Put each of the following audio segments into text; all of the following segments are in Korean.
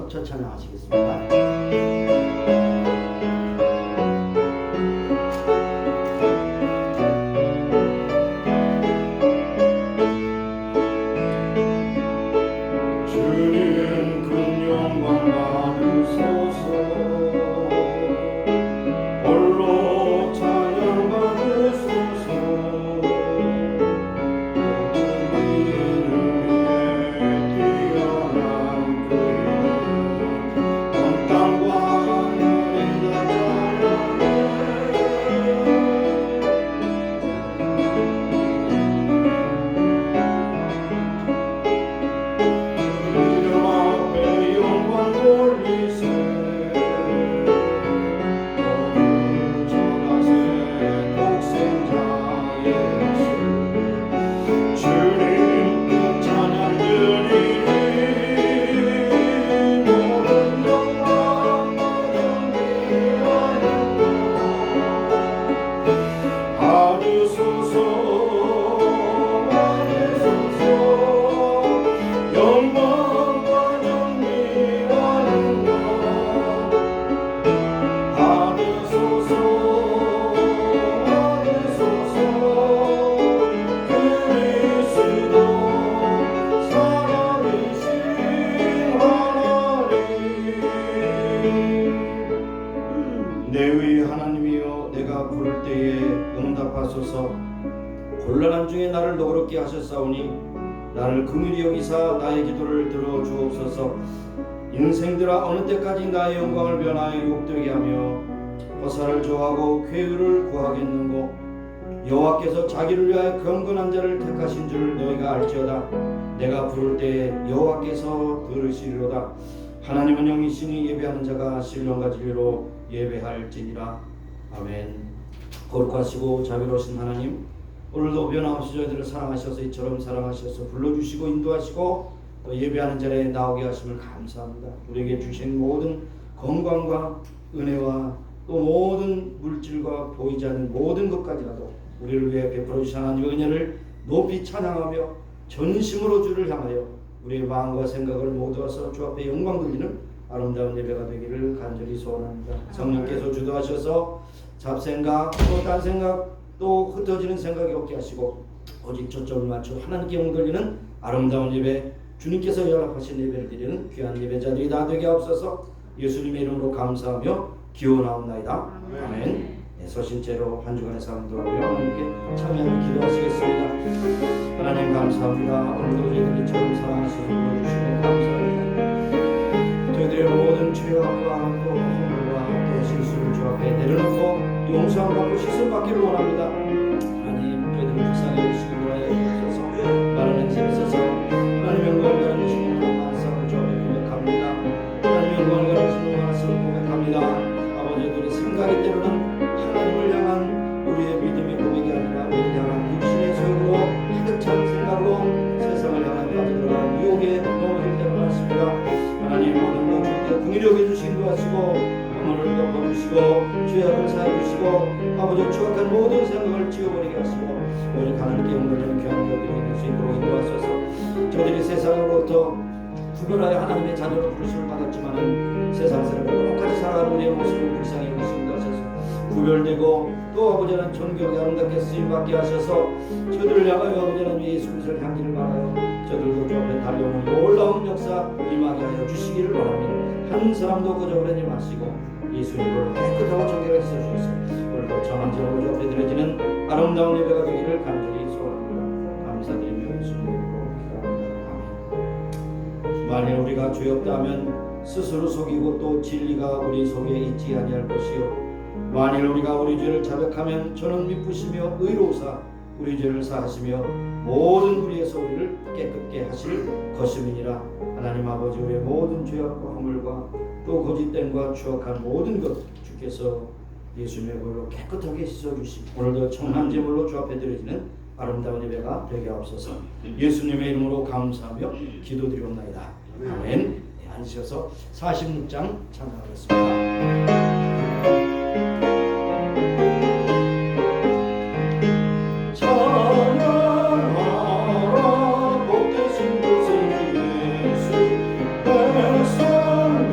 합쳐 찬양하시겠습니다. 내의 하나님이여, 내가 부를 때에 응답하소서. 곤란한 중에 나를 너그럽게 하셨사오니 나를 긍휼히 여기사 나의 기도를 들어주옵소서. 인생들아, 어느 때까지 나의 영광을 변하여 욕되게 하며 허사를 좋아하고 쾌유를 구하겠는고. 여호와께서 자기를 위하여 경건한 자를 택하신 줄 너희가 알지어다. 내가 부를 때에 여호와께서 들으시리로다. 하나님은 영이시니 예배하는 자가 신령과 진리로 예배할지니라. 아멘. 거룩하시고 자비로우신 하나님, 오늘도 변함없이 저희들을 사랑하셔서 이처럼 사랑하셔서 불러주시고 인도하시고 또 예배하는 자리에 나오게 하심을 감사합니다. 우리에게 주신 모든 건강과 은혜와 또 모든 물질과 보이지 않는 모든 것까지라도 우리를 위해 베풀어 주신 하나님의 은혜를 높이 찬양하며 전심으로 주를 향하여 우리의 마음과 생각을 모두어서 주 앞에 영광 돌리는 아름다운 예배가 되기를 간절히 소원합니다. 성령께서 주도하셔서 잡생각 또 딴 생각 또 흩어지는 생각이 없게 하시고 오직 초점을 맞춰 하나님께 영광 돌리는 아름다운 예배, 주님께서 연락하신 예배를 드리는 귀한 예배자들이 다 되게 하옵소서. 예수님의 이름으로 감사하며 기원하옵나이다. 아멘. 네, 서신체로 한 주간의 삶을 돌아보며 하나님께 참여하며 기도하시겠습니다. 하나님 감사합니다. 오늘도 저희들이 처럼 사랑하시고 불러주시고 감사합니다. 저희들의 모든 죄와 또 허물과 또 실수를 주 앞에 내려놓고 용서함 받고 씻음 받기를 원합니다. 하나님, 저희들을 불쌍히 여기시기 원하여 주셔서 많은 행세에 있어서 하나님 영광을 가르치시는 말씀을 주 앞에 고백합니다. 하나님 영광을 가르치는 말씀을 고백합니다. 아버지들의 생각이 때로는 하나님을 향한 우리의 믿음의 고백이 아니라 우리를 향한 육신의 소욕으로 가득 찬 생각으로 세상을 향한 빠져들어가는 유혹에 넘어질 때가 많습니다. 하나님, 모든 것 주께 긍휼히 여겨주시기도 하시고 허물을 덮어주시고 죄악을 사해주시고 아버지 추악한 모든 생각을 지워버리게 하시고 오직 하나님께 영광되는 귀한 것들이 될 수 있도록 인도하소서. 저들이 세상으로부터 구별하여 하나님의 자녀로 부르심을 받았지만은 세상 사람과 똑같이 살아가는 우리의 모습을 불쌍히 여기시기도 하셔서 구별되고 또 아버지 하나님 존경하게 아름답게 쓰임받게 하셔서 저들을 향하여 아버지 하나님 예수 그리스도를 향기를 바라요. 저들도 주 앞에 달려오는 놀라운 역사 임하게 하여 주시기를 바랍니다. 한 사람도 거저버리지 마시고 예수님으로 깨끗하고 정결하게 써주셔서 오늘도 정한 제목으로 주 앞에 드려지는 아름다운 예배가 되기를 간절히 소원합니다. 감사드리며 예수님으로 기도합니다. 만일 우리가 죄 없다 하면 스스로 속이고 또 진리가 우리 속에 있지 아니할 것이요, 만일 우리가 우리 죄를 자백하면 저는 미쁘시며 의로우사 우리 죄를 사하시며 모든 우리에서 우리를 깨끗게 하실 것임이니라. 하나님 아버지, 우리의 모든 죄악과 허물과 또 거짓됨과 추악한 모든 것 주께서 예수님의 보혈로 깨끗하게 씻어주시고 오늘도 청한 제물로 주 앞에 드려지는 아름다운 예배가 되게 하옵소서. 예수님의 이름으로 감사하며 기도드리옵나이다. 아멘. 네, 앉으셔서 46장 찬양하겠습니다. 찬양하라 복되신 구세주 예수, 백성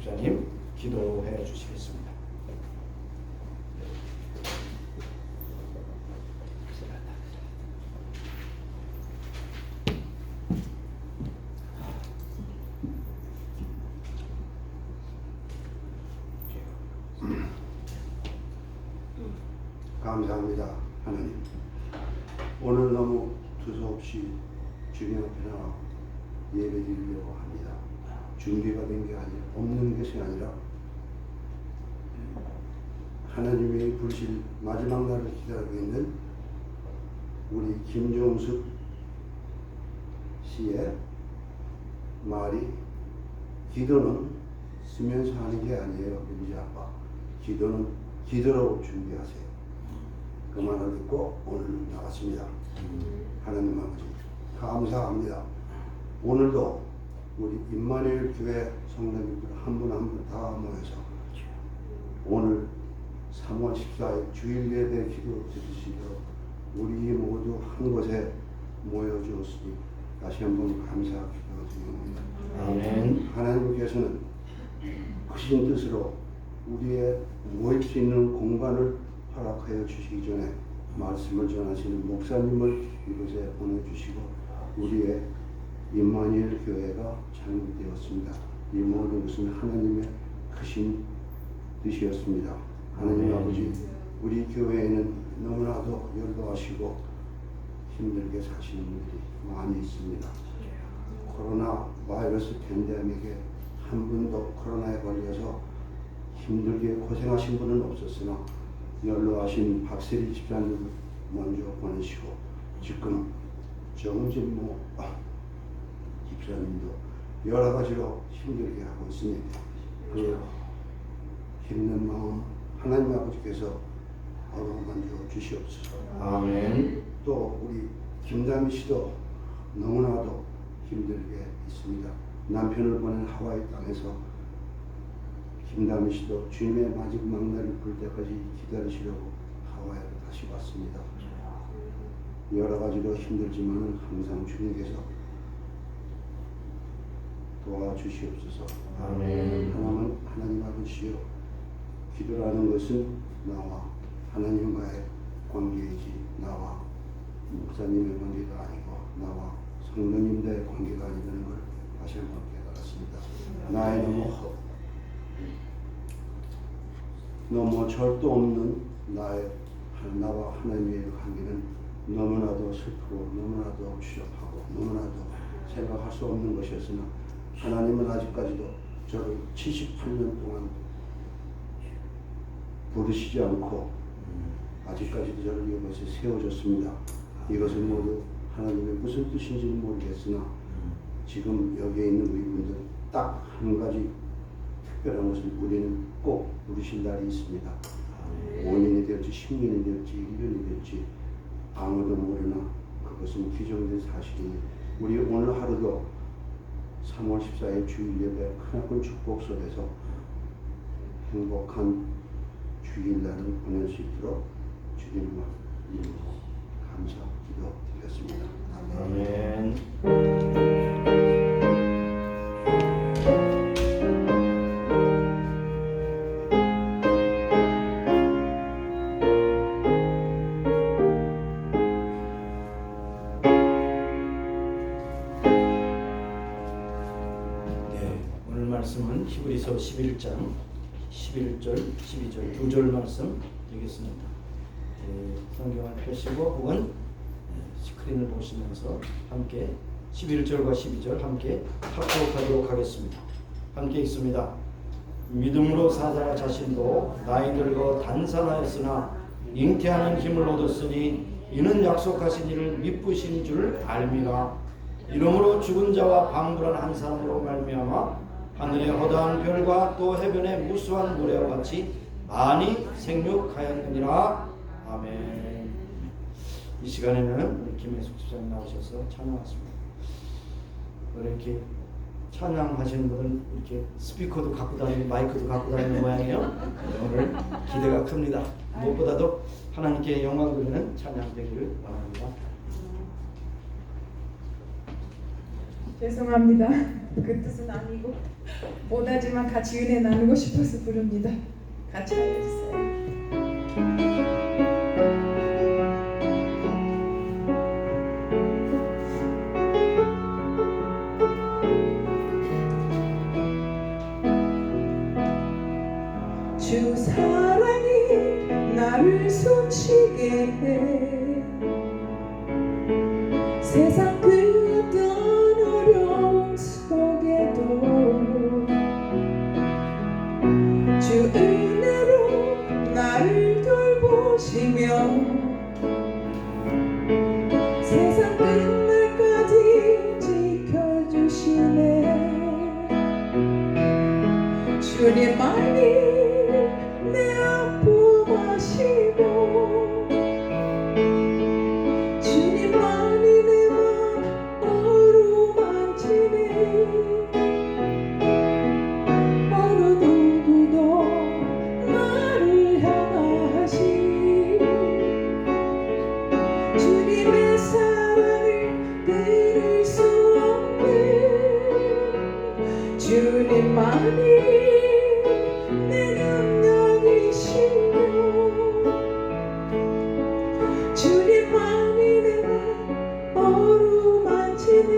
집사님 기도해 주시겠습니다. 감사합니다, 하나님. 오늘 너무 두서없이 주님 앞에 나와 예배드리려고 합니다. 준비가 된 게 아니라, 없는 것이 아니라 하나님의 부르실 마지막 날을 기다리고 있는 우리 김종숙 씨의 말이, 기도는 쓰면서 하는 게 아니에요, 민지 아빠. 기도는 기도로 준비하세요. 그 말을 듣고 오늘 나갔습니다. 하나님 아버지 감사합니다. 오늘도 우리 임마누엘 교회 성도님들 한 분 한 분 다 모여서 오늘 3월 14일 주일 예배 기도 드리시도록 우리 모두 한 곳에 모여주었으니 다시 한번 감사 기도드립니다. 아멘. 하나님께서는 크신 뜻으로 우리의 모일 수 있는 공간을 허락하여 주시기 전에 말씀을 전하시는 목사님을 이곳에 보내주시고 우리의 임마누엘 교회가 창립되었습니다. 이 모든 것은 하나님의 크신 뜻이었습니다. 하나님 아버지, 우리 교회에는 너무나도 열도하시고 힘들게 사시는 분들이 많이 있습니다. 코로나 바이러스 팬데믹에 한 분도 코로나에 걸려서 힘들게 고생하신 분은 없었으나 연로하신 박세리 집사님을 먼저 보내시고 지금 정진모 집사님도 여러 가지로 힘들게 하고 있으니 그 힘든 마음 하나님 아버지께서 어루만져 주시옵소서. 아멘. 또 우리 김다미 씨도 너무나도 힘들게 있습니다. 남편을 보낸 하와이 땅에서 김다미 씨도 주님의 마지막 날이 볼 때까지 기다리시려고 하와이로 다시 왔습니다. 여러 가지로 힘들지만 항상 주님께서 도와주시옵소서. 아멘. 하나님 아버지요, 기도라는 것은 나와 하나님과의 관계이지 나와 목사님의 관계가 아니고 나와 성도님들의 관계가 아니라는 걸 다시 한번 깨달았습니다. 나의 너무 절도 없는 나와 하나님의 관계는 너무나도 슬프고 너무나도 추잡하고 너무나도 생각할 수 없는 것이었으나 하나님은 아직까지도 저를 78년 동안 부르시지 않고 아직까지도 저를 이곳에 세워줬습니다. 이것은 모두 하나님의 무슨 뜻인지는 모르겠으나 지금 여기에 있는 우리 분들 딱 한 가지 특별한 것을 우리는 꼭 누리실 날이 있습니다. 5년이 될지 10년이 될지 1년이 될지 아무도 모르나 그것은 기정된 사실이니 우리 오늘 하루도 3월 14일 주일 예배 크나큰 축복 속에서 행복한 주일날을 보낼 수 있도록 주님과 감사 기도드리겠습니다. 아멘. 말씀은 히브리서 11장 11절, 12절 두 절 말씀 되겠습니다. 성경을 펴시고 혹은 스크린을 보시면서 함께 11절과 12절 함께 합독하도록 하겠습니다. 함께 읽습니다. 믿음으로 사자 자신도 나이 늙어 단산하였으나 잉태하는 힘을 얻었으니 이는 약속하신 이를 미쁘신 줄 알미라. 이러므로 죽은 자와 방불한 한 사람으로 말미암아 하늘의 허다한 별과 또 해변의 무수한 노래와 같이 많이 생육하였느니라. 아멘. 이 시간에는 우리 김혜숙 집사님 나오셔서 찬양하십니다. 이렇게 찬양하시는 분은 이렇게 스피커도 갖고 다니고 마이크도 갖고 다니는 모양이에요. 오늘 기대가 큽니다. 무엇보다도 하나님께 영광 돌리는 찬양 되기를 바랍니다. 죄송합니다. 그 뜻은 아니고 못하지만 같이 은혜 나누고 싶어서 부릅니다. 같이 알려주세요. 주 사랑이 나를 숨쉬게 해 세상 그 어떤 어려움 속에도 주 은혜로 나를 돌보시며 세상 끝날까지 지켜주시네. 주님만이 내 아픔 아시고 주님만이 내 맘 어루만지네. 어느 누구도 나를 향하시 주님의 사랑을 끊을 수 없네. 주님만이 내 능력이시며 주님만이 내 어루만지네.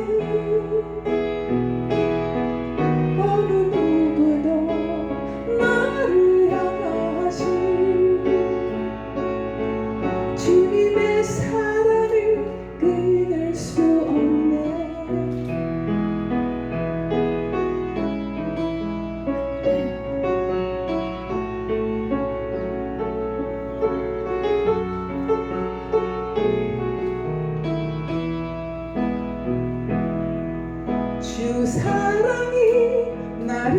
어느 누구도 나를 향하시 주님의 사랑을 끊을 수 없네. 주 사랑이 나를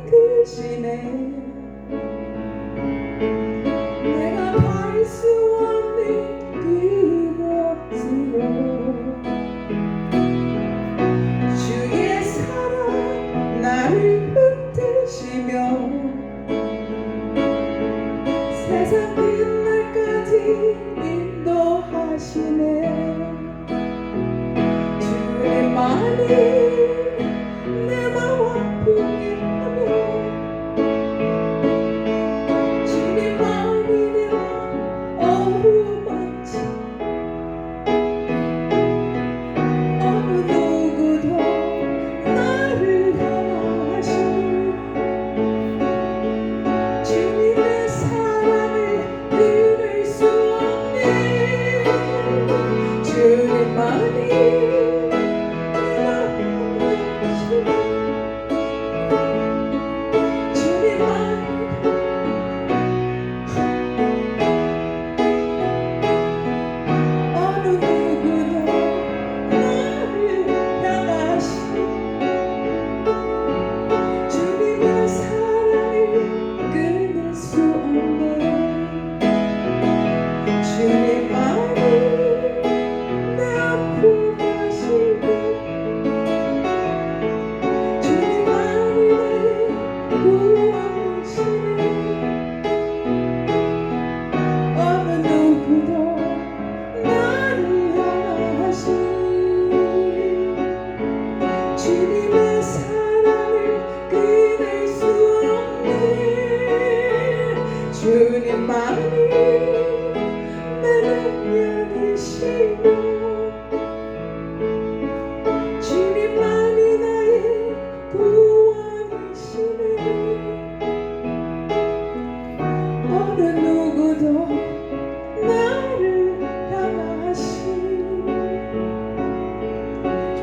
이끄시네. 내가 갈 수 없는 그곳으로 주의 사랑 나를 붙드시며 세상 끝날까지 인도하시네. 주님만이 내 마음 아프게 하며 주님만이 내 마음 어루만지 어느 누구도 나를 향하시 주님의 사랑을 끊을 수 없네. 주님만이 주님의 사랑을 끊을 수 없네. 주님만이 내 능력이시며 주님만이 나의 구원이시네. 어느 누구도 나를 향하시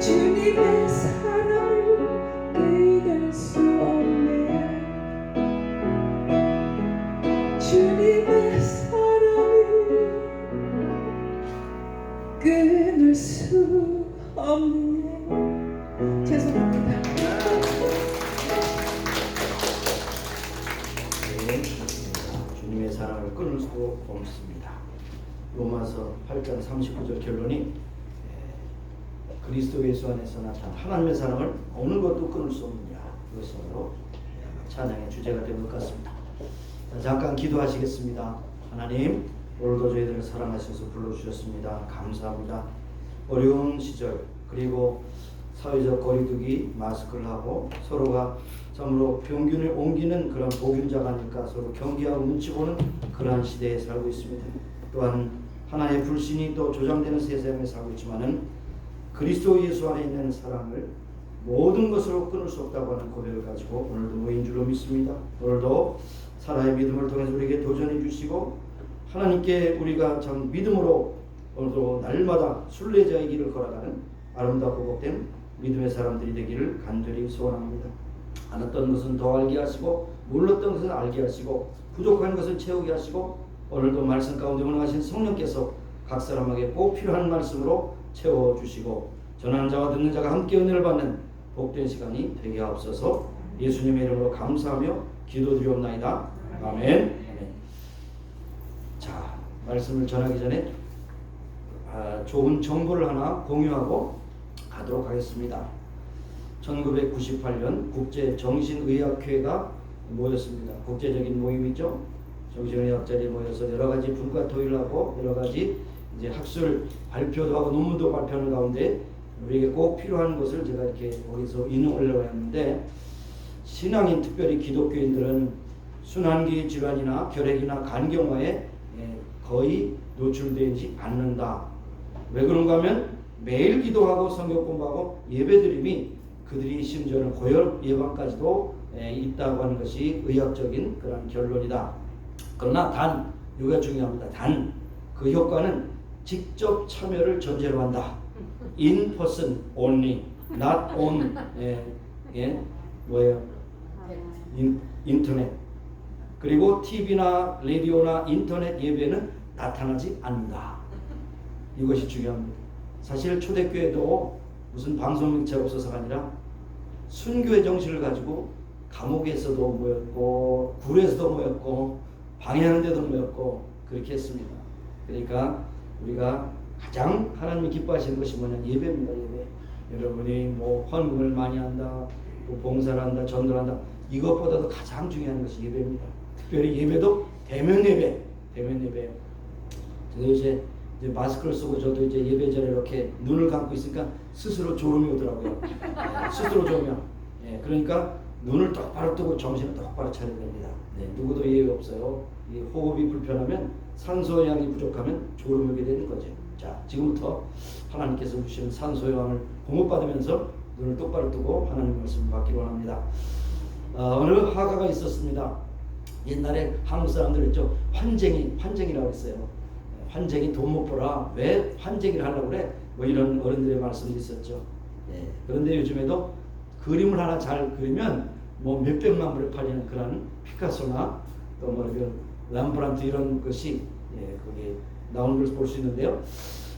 주님의 사랑을 끊을 수 없네. 주님의 사랑을 끊을 수 없네. 죄송합니다. 네, 주님의 사랑을 끊을 수 없습니다. 로마서 8장 39절 결론이 그리스도 예수 안에서 나타난 하나님의 사랑을 어느 것도 끊을 수 없느냐, 그것으로 찬양의 주제가 된 것 같습니다. 잠깐 기도하시겠습니다. 하나님, 오늘도 저희들을 사랑하셔서 불러주셨습니다. 감사합니다. 어려운 시절, 그리고 사회적 거리두기, 마스크를 하고 서로가 참으로 병균을 옮기는 그런 보균자가 아닐까 서로 경계하고 눈치 보는 그러한 시대에 살고 있습니다. 또한 하나의 불신이 또 조장되는 세상에 살고 있지만은 그리스도 예수 안에 있는 사랑을 모든 것으로 끊을 수 없다고 하는 고백을 가지고 오늘도 모인 줄로 믿습니다. 오늘도 살아의 믿음을 통해서 우리에게 도전해 주시고 하나님께 우리가 참 믿음으로 오늘도 날마다 순례자의 길을 걸어가는 아름답고 복된 믿음의 사람들이 되기를 간절히 소원합니다. 알았던 것은 더 알게 하시고 몰랐던 것은 알게 하시고 부족한 것을 채우게 하시고 오늘도 말씀 가운데 운행하신 성령께서 각 사람에게 꼭 필요한 말씀으로 채워주시고 전하는 자와 듣는 자가 함께 은혜를 받는 복된 시간이 되게 하옵소서. 예수님의 이름으로 감사하며 기도드리옵나이다. 아멘. 자, 말씀을 전하기 전에 좋은 정보를 하나 공유하고 가도록 하겠습니다. 1998년 국제정신의학회가 모였습니다. 국제적인 모임이죠. 정신의학자들이 모여서 여러 가지 분과 토의를 하고 여러 가지 이제 학술 발표도 하고 논문도 발표하는 가운데 우리에게 꼭 필요한 것을 제가 이렇게 거기서 인용하려고 했는데, 신앙인 특별히 기독교인들은 순환기 질환이나 결핵이나 간경화에 거의 노출되지 않는다. 왜 그런가 하면 매일 기도하고 성경 공부하고 예배드림이 그들이 심지어는 고혈 예방까지도 있다고 하는 것이 의학적인 그런 결론이다. 그러나 단, 이거 중요합니다. 단, 그 효과는 직접 참여를 전제로 한다. In person only, not on 뭐예요? 인터넷. 그리고 TV나 라디오나 인터넷 예배는 나타나지 않는다. 이것이 중요합니다. 사실 초대교회도 무슨 방송 명체가 없어서가 아니라 순교의 정신을 가지고 감옥에서도 모였고 굴에서도 모였고 방해하는 데도 모였고 그렇게 했습니다. 그러니까 우리가 가장 하나님이 기뻐하시는 것이 뭐냐? 예배입니다. 예배. 여러분이 뭐 헌금을 많이 한다, 또 봉사를 한다, 전도를 한다, 이것보다도 가장 중요한 것이 예배입니다. 특별히 예배도 대면 예배, 대면 예배예요. 저도 이제 마스크를 쓰고 저도 이제 예배 전에 이렇게 눈을 감고 있으니까 스스로 졸음이 오더라고요. 스스로 졸으면. 그러니까 눈을 똑바로 뜨고 정신을 똑바로 차려야 됩니다. 누구도 예외 없어요. 이 호흡이 불편하면 산소량이 부족하면 졸음이 오게 되는 거죠. 자, 지금부터 하나님께서 주시는 산소량을 공급받으면서 눈을 똑바로 뜨고 하나님 말씀을 받기로 원합니다. 어느 화가가 있었습니다. 옛날에 한국 사람들 있죠. 환쟁이라고 했어요. 환쟁이 돈 못 벌어. 왜 환쟁이를 하려고 그래? 뭐 이런 어른들의 말씀이 있었죠. 그런데 요즘에도 그림을 하나 잘 그리면 뭐 몇백만 불에 팔리는 그런 피카소나 또 뭐 람브란트 이런 것이 거기 나오는 걸 볼 수 있는데요.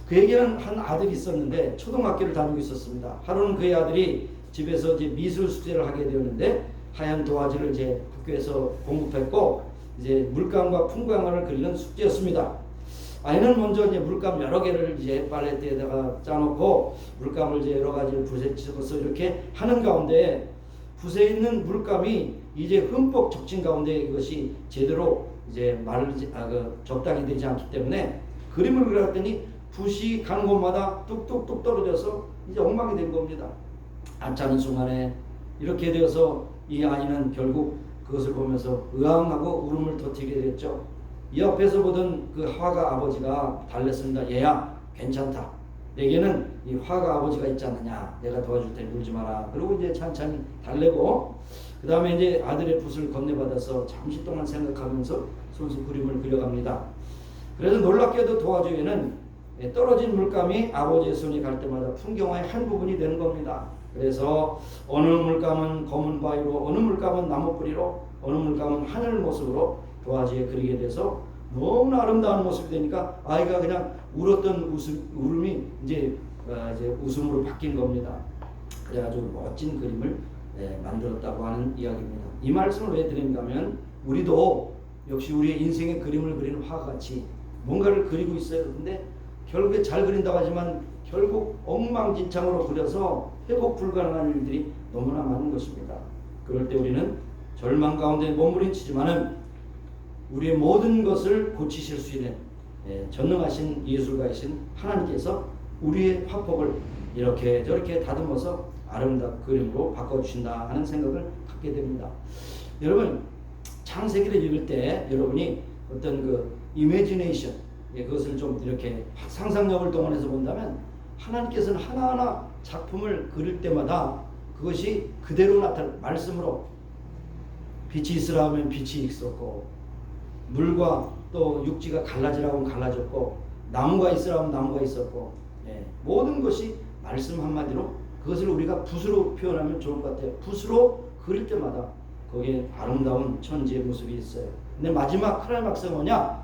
그에게는 한 아들이 있었는데 초등학교를 다니고 있었습니다. 하루는 그의 아들이 집에서 이제 미술 숙제를 하게 되었는데 하얀 도화지를 이제 학교에서 공급했고 이제 물감과 풍광을 그리는 숙제였습니다. 아이는 먼저 이제 물감 여러 개를 이제 팔레트에다가 짜놓고 물감을 이제 여러 가지를 붓에 찍어서 이렇게 하는 가운데 붓에 있는 물감이 이제 흠뻑 적신 가운데 이것이 제대로 이제 적당히 되지 않기 때문에 그림을 그렸더니 붓이 가는 곳마다 뚝뚝뚝 떨어져서 이제 엉망이 된 겁니다. 안짜는 순간에 이렇게 되어서 이 아이는 결국 그것을 보면서 의아하고 울음을 터뜨리게 됐죠. 이 앞에서 보던 그 화가 아버지가 달랬습니다. 얘야, 괜찮다. 내게는 이 화가 아버지가 있지 않느냐. 내가 도와줄 테니 울지 마라. 그리고 이제 찬찬히 달래고 그 다음에 이제 아들의 붓을 건네받아서 잠시 동안 생각하면서 손수 그림을 그려갑니다. 그래서 놀랍게도 도화지에는 떨어진 물감이 아버지의 손이 갈 때마다 풍경화의 한 부분이 되는 겁니다. 그래서 어느 물감은 검은 바위로, 어느 물감은 나무 뿌리로, 어느 물감은 하늘 모습으로 도화지에 그리게 돼서 너무나 아름다운 모습이 되니까 아이가 그냥 울었던 울음이 이제 웃음으로 바뀐 겁니다. 그래가지고 멋진 그림을 만들었다고 하는 이야기입니다. 이 말씀을 왜 드리는가 하면 우리도 역시 우리의 인생의 그림을 그리는 화같이 뭔가를 그리고 있어요. 근데 결국에 잘 그린다고 하지만 결국 엉망진창으로 그려서 회복 불가능한 일들이 너무나 많은 것입니다. 그럴 때 우리는 절망 가운데 몸부림치지만은 우리의 모든 것을 고치실 수 있는 전능하신 예술가이신 하나님께서 우리의 화폭을 이렇게 저렇게 다듬어서 아름다운 그림으로 바꿔주신다 하는 생각을 갖게 됩니다. 여러분 창세기를 읽을 때 여러분이 어떤 그 이미지네이션 그것을 좀 이렇게 상상력을 동원해서 본다면 하나님께서는 하나하나 작품을 그릴 때마다 그것이 그대로 나타날 말씀으로 빛이 있으라 하면 빛이 있었고 물과 또 육지가 갈라지라고 하면 갈라졌고 나무가 있으라 하면 나무가 있었고 모든 것이 말씀 한마디로 그것을 우리가 붓으로 표현하면 좋을 것 같아요. 붓으로 그릴 때마다 거기에 아름다운 천지의 모습이 있어요. 근데 마지막 클라이막스가 뭐냐?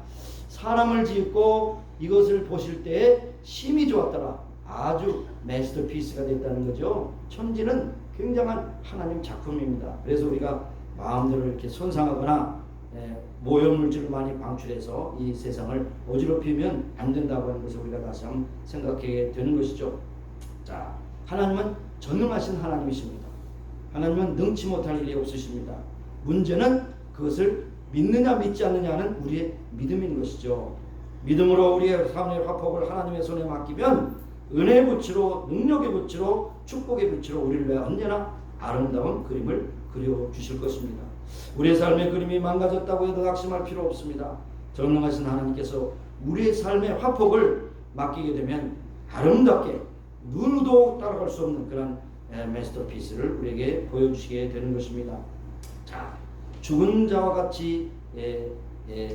사람을 짓고 이것을 보실 때에 심히 좋았더라. 아주 마스터피스가 됐다는 거죠. 천지는 굉장한 하나님 작품입니다. 그래서 우리가 마음대로 이렇게 손상하거나 모욕물질을 많이 방출해서 이 세상을 어지럽히면 안 된다고 하는 것을 우리가 다시 한번 생각하게 되는 것이죠. 자, 하나님은 전능하신 하나님이십니다. 하나님은 능치 못할 일이 없으십니다. 문제는 그것을 믿느냐 믿지 않느냐는 우리의 믿음인 것이죠. 믿음으로 우리의 삶의 화폭을 하나님의 손에 맡기면 은혜의 붓으로 능력의 붓으로 축복의 붓으로 우리를 위해 언제나 아름다운 그림을 그려주실 것입니다. 우리의 삶의 그림이 망가졌다고 해도 낙심할 필요 없습니다. 전능하신 하나님께서 우리의 삶의 화폭을 맡기게 되면 아름답게 누구도 따라갈 수 없는 그런 마스터피스를 우리에게 보여주시게 되는 것입니다. 자, 죽은 자와 같이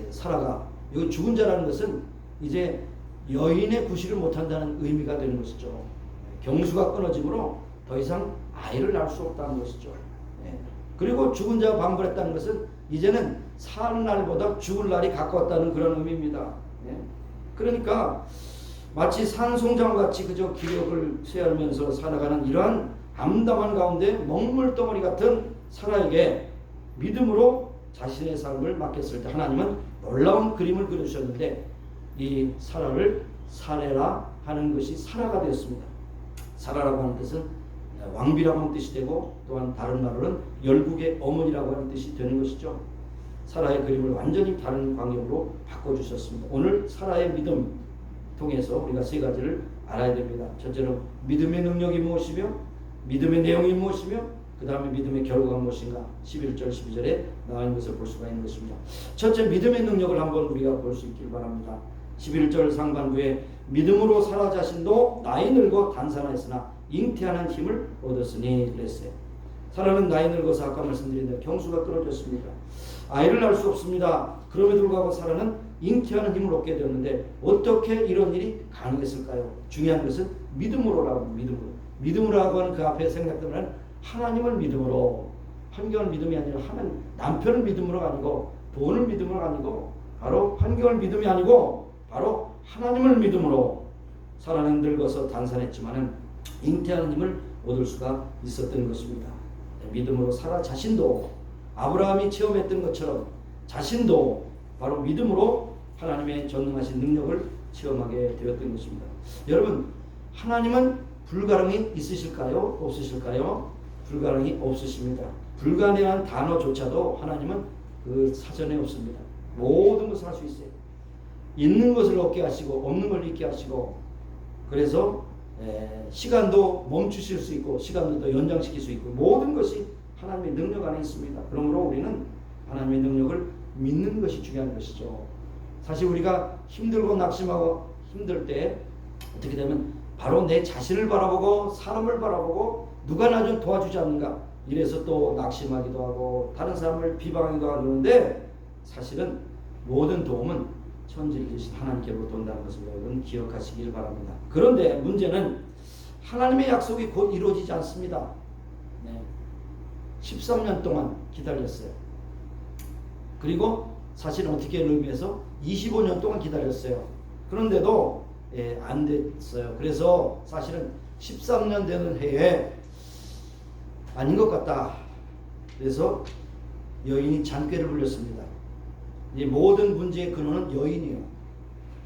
살아가. 이 죽은 자라는 것은 이제 여인의 구실을 못한다는 의미가 되는 것이죠. 경수가 끊어지므로 더 이상 아이를 낳을 수 없다는 것이죠. 그리고 죽은 자가 방불했다는 것은 이제는 사는 날보다 죽을 날이 가까웠다는 그런 의미입니다. 그러니까 마치 산송장같이 그저 기력을 쇠하면서 살아가는 이러한 암담한 가운데 먹물덩어리 같은 사라에게 믿음으로 자신의 삶을 맡겼을 때 하나님은 놀라운 그림을 그려주셨는데 이 사라를 사레라 하는 것이 사라가 되었습니다. 사라라고 하는 뜻은 왕비라고 하는 뜻이 되고 또한 다른 말로는 열국의 어머니라고 하는 뜻이 되는 것이죠. 사라의 그림을 완전히 다른 광역으로 바꿔주셨습니다. 오늘 사라의 믿음 통해서 우리가 세 가지를 알아야 됩니다. 첫째로 믿음의 능력이 무엇이며 믿음의 내용이 무엇이며 그 다음에 믿음의 결과가 무엇인가 11절 12절에 나와 있는 것을 볼 수가 있는 것입니다. 첫째 믿음의 능력을 한번 우리가 볼 수 있길 바랍니다. 11절 상반부에 믿음으로 사라 자신도 나이 늙어 단산하였으나 잉태하는 힘을 얻었으니 그랬어요. 사라는 나이 늙어서 아까 말씀드린 대로 경수가 끊어졌습니다. 아이를 낳을 수 없습니다. 그럼에도 불구하고 사라는 잉태하는 힘을 얻게 되었는데 어떻게 이런 일이 가능했을까요? 중요한 것은 믿음으로라고 믿음으로라고 하는 그 앞에 생각되면 하나님을 믿음으로 환경을 믿음이 아니라 하나님 남편을 믿음으로 아니고 돈을 믿음으로 아니고 바로 환경을 믿음이 아니고 바로 하나님을 믿음으로 사라는 늙어서 단산했지만은 잉태하는 힘을 얻을 수가 있었던 것입니다. 믿음으로 사라 자신도 아브라함이 체험했던 것처럼 자신도 바로 믿음으로 하나님의 전능하신 능력을 체험하게 되었던 것입니다. 여러분 하나님은 불가능이 있으실까요? 없으실까요? 불가능이 없으십니다. 불가능한 단어조차도 하나님은 그 사전에 없습니다. 모든 것을 할 수 있어요. 있는 것을 얻게 하시고 없는 걸 잊게 하시고 그래서 시간도 멈추실 수 있고 시간도 더 연장시킬 수 있고 모든 것이 하나님의 능력 안에 있습니다. 그러므로 우리는 하나님의 능력을 믿는 것이 중요한 것이죠. 사실 우리가 힘들고 낙심하고 힘들 때 어떻게 되면 바로 내 자신을 바라보고 사람을 바라보고 누가 나 좀 도와주지 않는가 이래서 또 낙심하기도 하고 다른 사람을 비방하기도 하는데 사실은 모든 도움은 천지를 계신 하나님께로부터 온다는 것을 여러분 기억하시길 바랍니다. 그런데 문제는 하나님의 약속이 곧 이루어지지 않습니다. 13년 동안 기다렸어요. 그리고 사실은 어떻게 의미해서 25년 동안 기다렸어요. 그런데도 안 됐어요. 그래서 사실은 13년 되는 해에 아닌 것 같다. 그래서 여인이 잔꾀를 불렸습니다. 이 모든 문제의 근원은 여인이에요.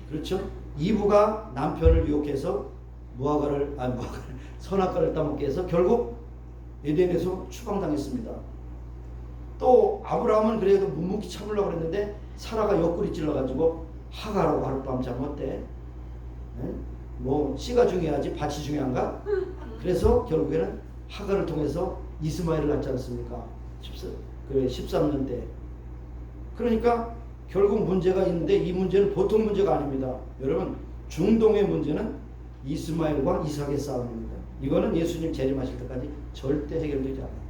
그렇죠? 이브가 남편을 유혹해서 선악과를 따먹게 해서 결국 에덴에서 추방당했습니다. 또 아브라함은 그래도 묵묵히 참으려고 했는데 사라가 옆구리 찔러가지고 하가라고 하룻밤 잠었대. 뭐 씨가 중요하지 밭이 중요한가? 그래서 결국에는 하갈을 통해서 이스마엘을 낳지 않습니까? 13년 때. 그러니까 결국 문제가 있는데 이 문제는 보통 문제가 아닙니다. 여러분, 중동의 문제는 이스마엘과 이삭의 싸움입니다. 이거는 예수님 재림하실 때까지 절대 해결되지 않아요.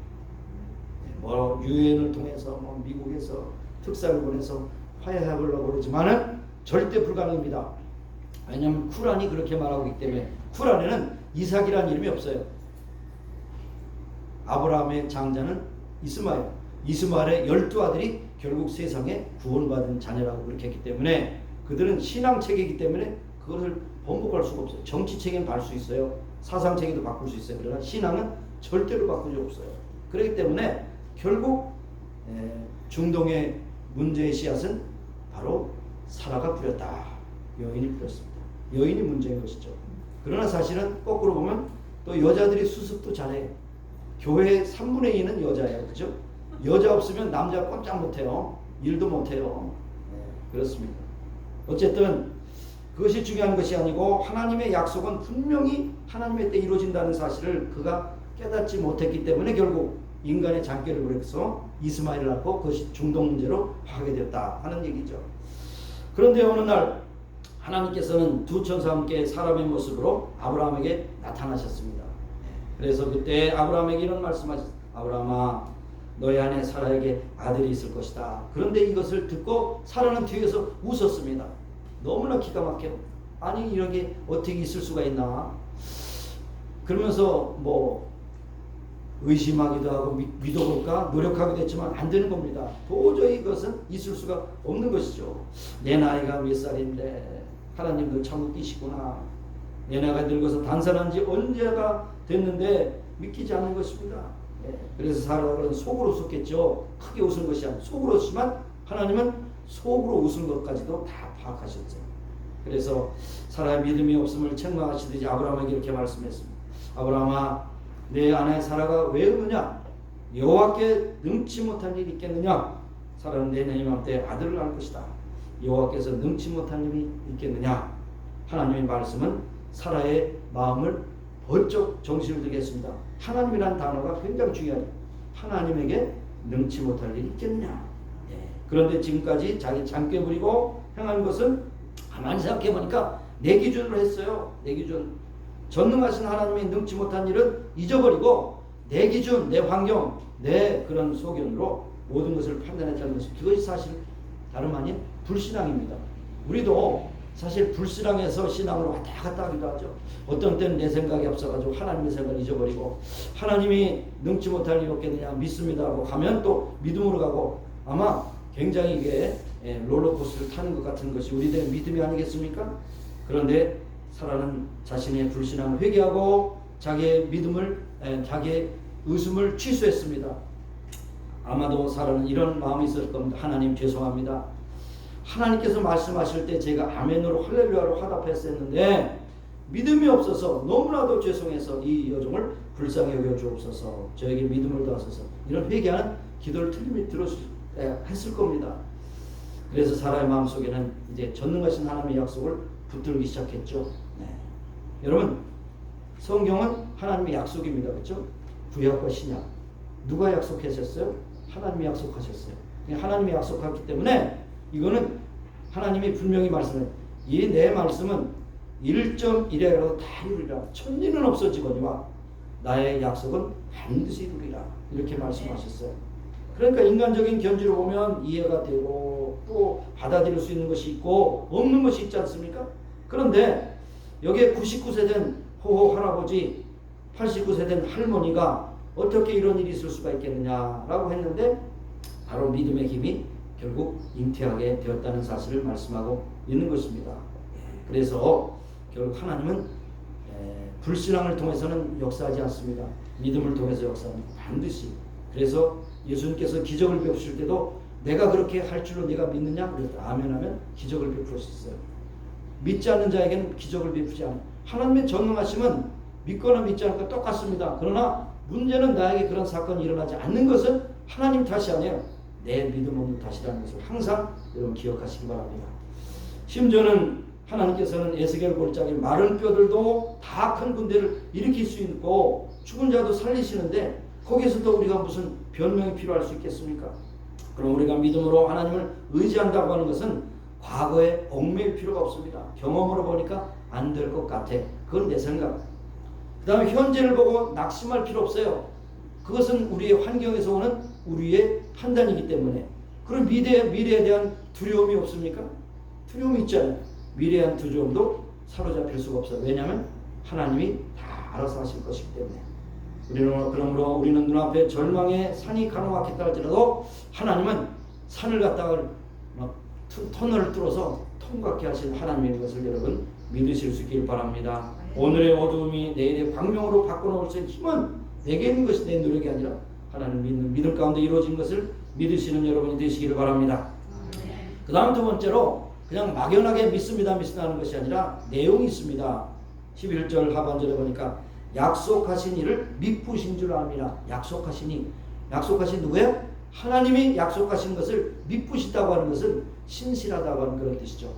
뭐 유엔을 통해서 뭐 미국에서 특사를 보내서 화해하려고 그러지만은 절대 불가능합니다. 왜냐하면 쿠란이 그렇게 말하고 있기 때문에. 쿠란에는 이삭이라는 이름이 없어요. 아브라함의 장자는 이스마엘. 이스마엘의 12아들이 결국 세상에 구원받은 자녀라고 그렇게 했기 때문에 그들은 신앙체계이기 때문에 그것을 번복할 수가 없어요. 정치체계는 바꿀 수 있어요. 사상체계도 바꿀 수 있어요. 그러나 신앙은 절대로 바꿀 수 없어요. 그렇기 때문에 결국 중동의 문제의 씨앗은 바로 사라가 뿌렸다. 여인이 뿌렸습니다. 여인이 문제인 것이죠. 그러나 사실은 거꾸로 보면 또 여자들이 수습도 잘해요. 교회의 3분의 2는 여자예요. 그죠? 여자 없으면 남자 꼼짝 못해요. 일도 못해요. 그렇습니다. 어쨌든 그것이 중요한 것이 아니고 하나님의 약속은 분명히 하나님의 때 이루어진다는 사실을 그가 깨닫지 못했기 때문에 결국 인간의 잔꾀를 벌여서 이스마엘을 낳고 그것이 중동 문제로 파괴되었다 하는 얘기죠. 그런데 어느 날 하나님께서는 두 천사와 함께 사람의 모습으로 아브라함에게 나타나셨습니다. 그래서 그때 아브라함에게 이런 말씀하셨습니다. 아브라함아, 너희 아내 사라에게 아들이 있을 것이다. 그런데 이것을 듣고 사라는 뒤에서 웃었습니다. 너무나 기가 막혀. 아니 이런 게 어떻게 있을 수가 있나. 그러면서 뭐 의심하기도 하고 믿어볼까 노력하기도 했지만 안 되는 겁니다. 도저히 그것은 있을 수가 없는 것이죠. 내 나이가 몇 살인데 하나님도 참 웃기시구나. 내 나이가 늙어서 단산한 지 언제가 됐는데 믿기지 않는 것입니다. 그래서 사라는 속으로 웃었겠죠. 크게 웃은 것이 아니라 속으로 웃지만 하나님은 속으로 웃은 것까지도 다 파악하셨죠. 그래서 사라의 믿음이 없음을 책망하시듯이 아브라함에게 이렇게 말씀했습니다. 아브라함아, 내 아내 사라가 왜 우느냐? 여호와께 능치 못한 일이 있겠느냐? 사라는 내년 이맘때 아들을 낳을 것이다. 여호와께서 능치 못한 일이 있겠느냐? 하나님의 말씀은 사라의 마음을 번쩍 정신을 들게 했습니다. 하나님이라는 단어가 굉장히 중요하죠. 하나님에게 능치 못할 일이 있겠느냐? 그런데 지금까지 자기 잔꾀 부리고 행한 것은 가만히 생각해 보니까 내 기준으로 했어요. 내 기준. 전능하신 하나님의 능치 못한 일은 잊어버리고 내 기준, 내 환경, 내 그런 소견으로 모든 것을 판단했다는 것이 그것이 사실 다름 아닌 불신앙입니다. 우리도 사실 불신앙에서 신앙으로 왔다 갔다 하기도 하죠. 어떤 때는 내 생각이 앞서가지고 하나님의 생각을 잊어버리고 하나님이 능치 못할 일이 없겠느냐 믿습니다 하고 가면 또 믿음으로 가고 아마 굉장히 이게 롤러코스터를 타는 것 같은 것이 우리들의 믿음이 아니겠습니까? 그런데 사라는 자신의 불신앙을 회개하고 자기의 믿음을 자기의 의심을 취소했습니다. 아마도 사라는 이런 마음이 있을 겁니다. 하나님 죄송합니다. 하나님께서 말씀하실 때 제가 아멘으로 할렐루야로 화답했었는데 믿음이 없어서 너무나도 죄송해서 이 여종을 불쌍히 여겨 주옵소서. 저에게 믿음을 더하소서. 이런 회개하는 기도를 했을 겁니다. 그래서 사라의 마음속에는 이제 전능하신 하나님의 약속을 붙들기 시작했죠. 여러분, 성경은 하나님의 약속입니다. 그렇죠? 구약과 신약. 누가 약속하셨어요? 하나님이 약속하셨어요. 하나님이 약속하기 때문에 이거는 하나님이 분명히 말씀해요. 이 내 말씀은 1.1회라도 다 이루리라. 천리는 없어지거니와 나의 약속은 반드시 이루리라. 이렇게 말씀하셨어요. 그러니까 인간적인 견지로 보면 이해가 되고 또 받아들일 수 있는 것이 있고 없는 것이 있지 않습니까? 그런데 여기에 99세 된 호호 할아버지, 89세 된 할머니가 어떻게 이런 일이 있을 수가 있겠느냐라고 했는데 바로 믿음의 힘이 결국 잉태하게 되었다는 사실을 말씀하고 있는 것입니다. 그래서 결국 하나님은 불신앙을 통해서는 역사하지 않습니다. 믿음을 통해서 역사합니다. 반드시. 그래서 예수님께서 기적을 베푸실 때도 내가 그렇게 할 줄로 네가 믿느냐? 그랬다. 아멘 하면 기적을 베푸셨어요. 믿지 않는 자에게는 기적을 베푸지 않아요. 하나님의 전능하심은 믿거나 믿지 않고 똑같습니다. 그러나 문제는 나에게 그런 사건이 일어나지 않는 것은 하나님 탓이 아니에요. 내 믿음 없는 탓이라는 것을 항상 여러분 기억하시기 바랍니다. 심지어는 하나님께서는 에스겔 골짜기 마른 뼈들도 다 큰 군대를 일으킬 수 있고 죽은 자도 살리시는데 거기에서도 우리가 무슨 변명이 필요할 수 있겠습니까? 그럼 우리가 믿음으로 하나님을 의지한다고 하는 것은 과거에 얽매일 필요가 없습니다. 경험으로 보니까 안 될 것 같아. 그건 내 생각. 그 다음에 현재를 보고 낙심할 필요 없어요. 그것은 우리의 환경에서 오는 우리의 판단이기 때문에. 그럼 미래에 대한 두려움이 없습니까? 두려움이 있잖아요. 미래에 대한 두려움도 사로잡힐 수가 없어요. 왜냐하면 하나님이 다 알아서 하실 것이기 때문에. 그러므로 우리는 눈앞에 절망의 산이 가로막혔다 할지라도 하나님은 산을 갖다가 막 터널을 뚫어서 통과케 하신 하나님인 것을 여러분 믿으실 수 있길 바랍니다. 오늘의 어두움이 내일의 광명으로 바꿔놓을 수 있는 힘은 내게 있는 것이 내 노력이 아니라 하나님 믿는 믿음 가운데 이루어진 것을 믿으시는 여러분이 되시기를 바랍니다. 그 다음 두 번째로 그냥 막연하게 믿습니다 하는 것이 아니라 내용이 있습니다. 11절 하반절에 보니까 약속하신 이를 믿으신 줄 압니다. 약속하신 누구예요? 하나님이 약속하신 것을 믿으시다고 하는 것은 신실하다고 하는 그런 뜻이죠.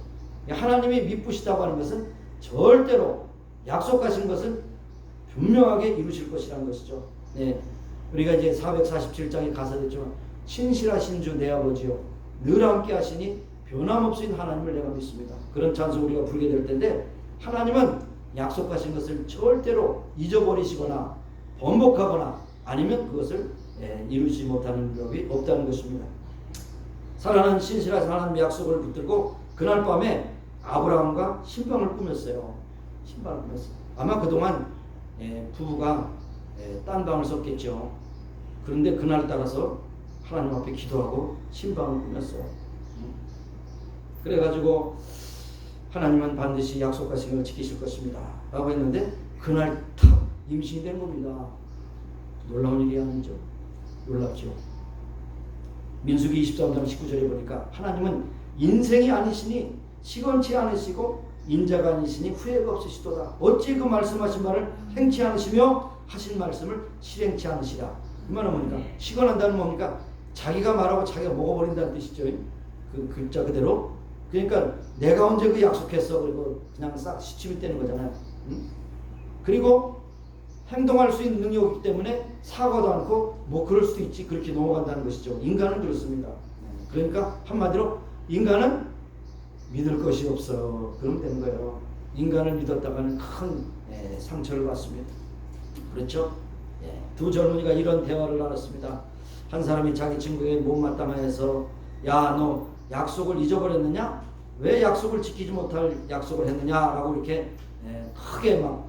하나님이 믿으시다고 하는 것은 절대로 약속하신 것은 분명하게 이루실 것이라는 것이죠. 네. 우리가 이제 447장에 가사됐지만 신실하신 주 내 아버지요 늘 함께 하시니 변함없인 하나님을 내가 믿습니다. 그런 찬송 우리가 부르게 될 텐데 하나님은 약속하신 것을 절대로 잊어버리시거나 번복하거나 아니면 그것을 이루지 못하는 법이 없다는 것입니다. 살아난 신실하신 하나님의 약속을 붙들고 그날 밤에 아브라함과 신방을 꾸몄어요. 아마 그동안 부부가 딴 방을 썼겠죠. 그런데 그날 따라서 하나님 앞에 기도하고 신방을 꾸몄어요. 그래가지고 하나님은 반드시 약속하신 걸 지키실 것입니다 라고 했는데 그날 탁 임신이 된 겁니다. 놀라운 일이 아니죠. 놀랍죠. 민수기 23장 19절에 보니까 하나님은 인생이 아니시니 시건치 않으시고 인자가 아니시니 후회가 없으시도다. 어찌 그 말씀하신 말을 행치 않으시며 하신 말씀을 실행치 않으시라. 그 말은 뭡니까? 시건한다는 뭡니까? 자기가 말하고 자기가 먹어버린다는 뜻이죠. 그 글자 그대로. 그러니까 내가 언제 그 약속했어 그리고 그냥 싹 시침이 떼는 거잖아요. 그리고 행동할 수 있는 능력이 있기 때문에 사과도 않고 뭐 그럴 수도 있지 그렇게 넘어간다는 것이죠. 인간은 그렇습니다. 그러니까 한마디로 인간은 믿을 것이 없어. 그러면 되는 거예요. 인간을 믿었다가는 큰 상처를 받습니다. 그렇죠? 두 젊은이가 이런 대화를 나눴습니다. 한 사람이 자기 친구에게 못마땅해서 야, 너 약속을 잊어버렸느냐? 왜 약속을 지키지 못할 약속을 했느냐라고 이렇게 크게 막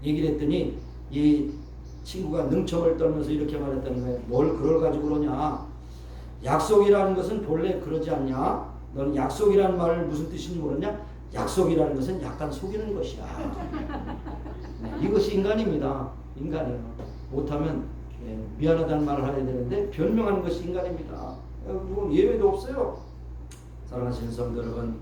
얘기를 했더니 이 친구가 능청을 떨면서 이렇게 말했다는 거예요. 뭘 그걸 가지고 그러냐? 약속이라는 것은 본래 그러지 않냐? 너는 약속이라는 말을 무슨 뜻인지 모르냐? 약속이라는 것은 약간 속이는 것이야. 이것이 인간입니다. 인간이에요. 못하면 미안하다는 말을 해야 되는데 변명하는 것이 인간입니다. 누군 예외도 없어요. 사랑하시는 성도 여러분,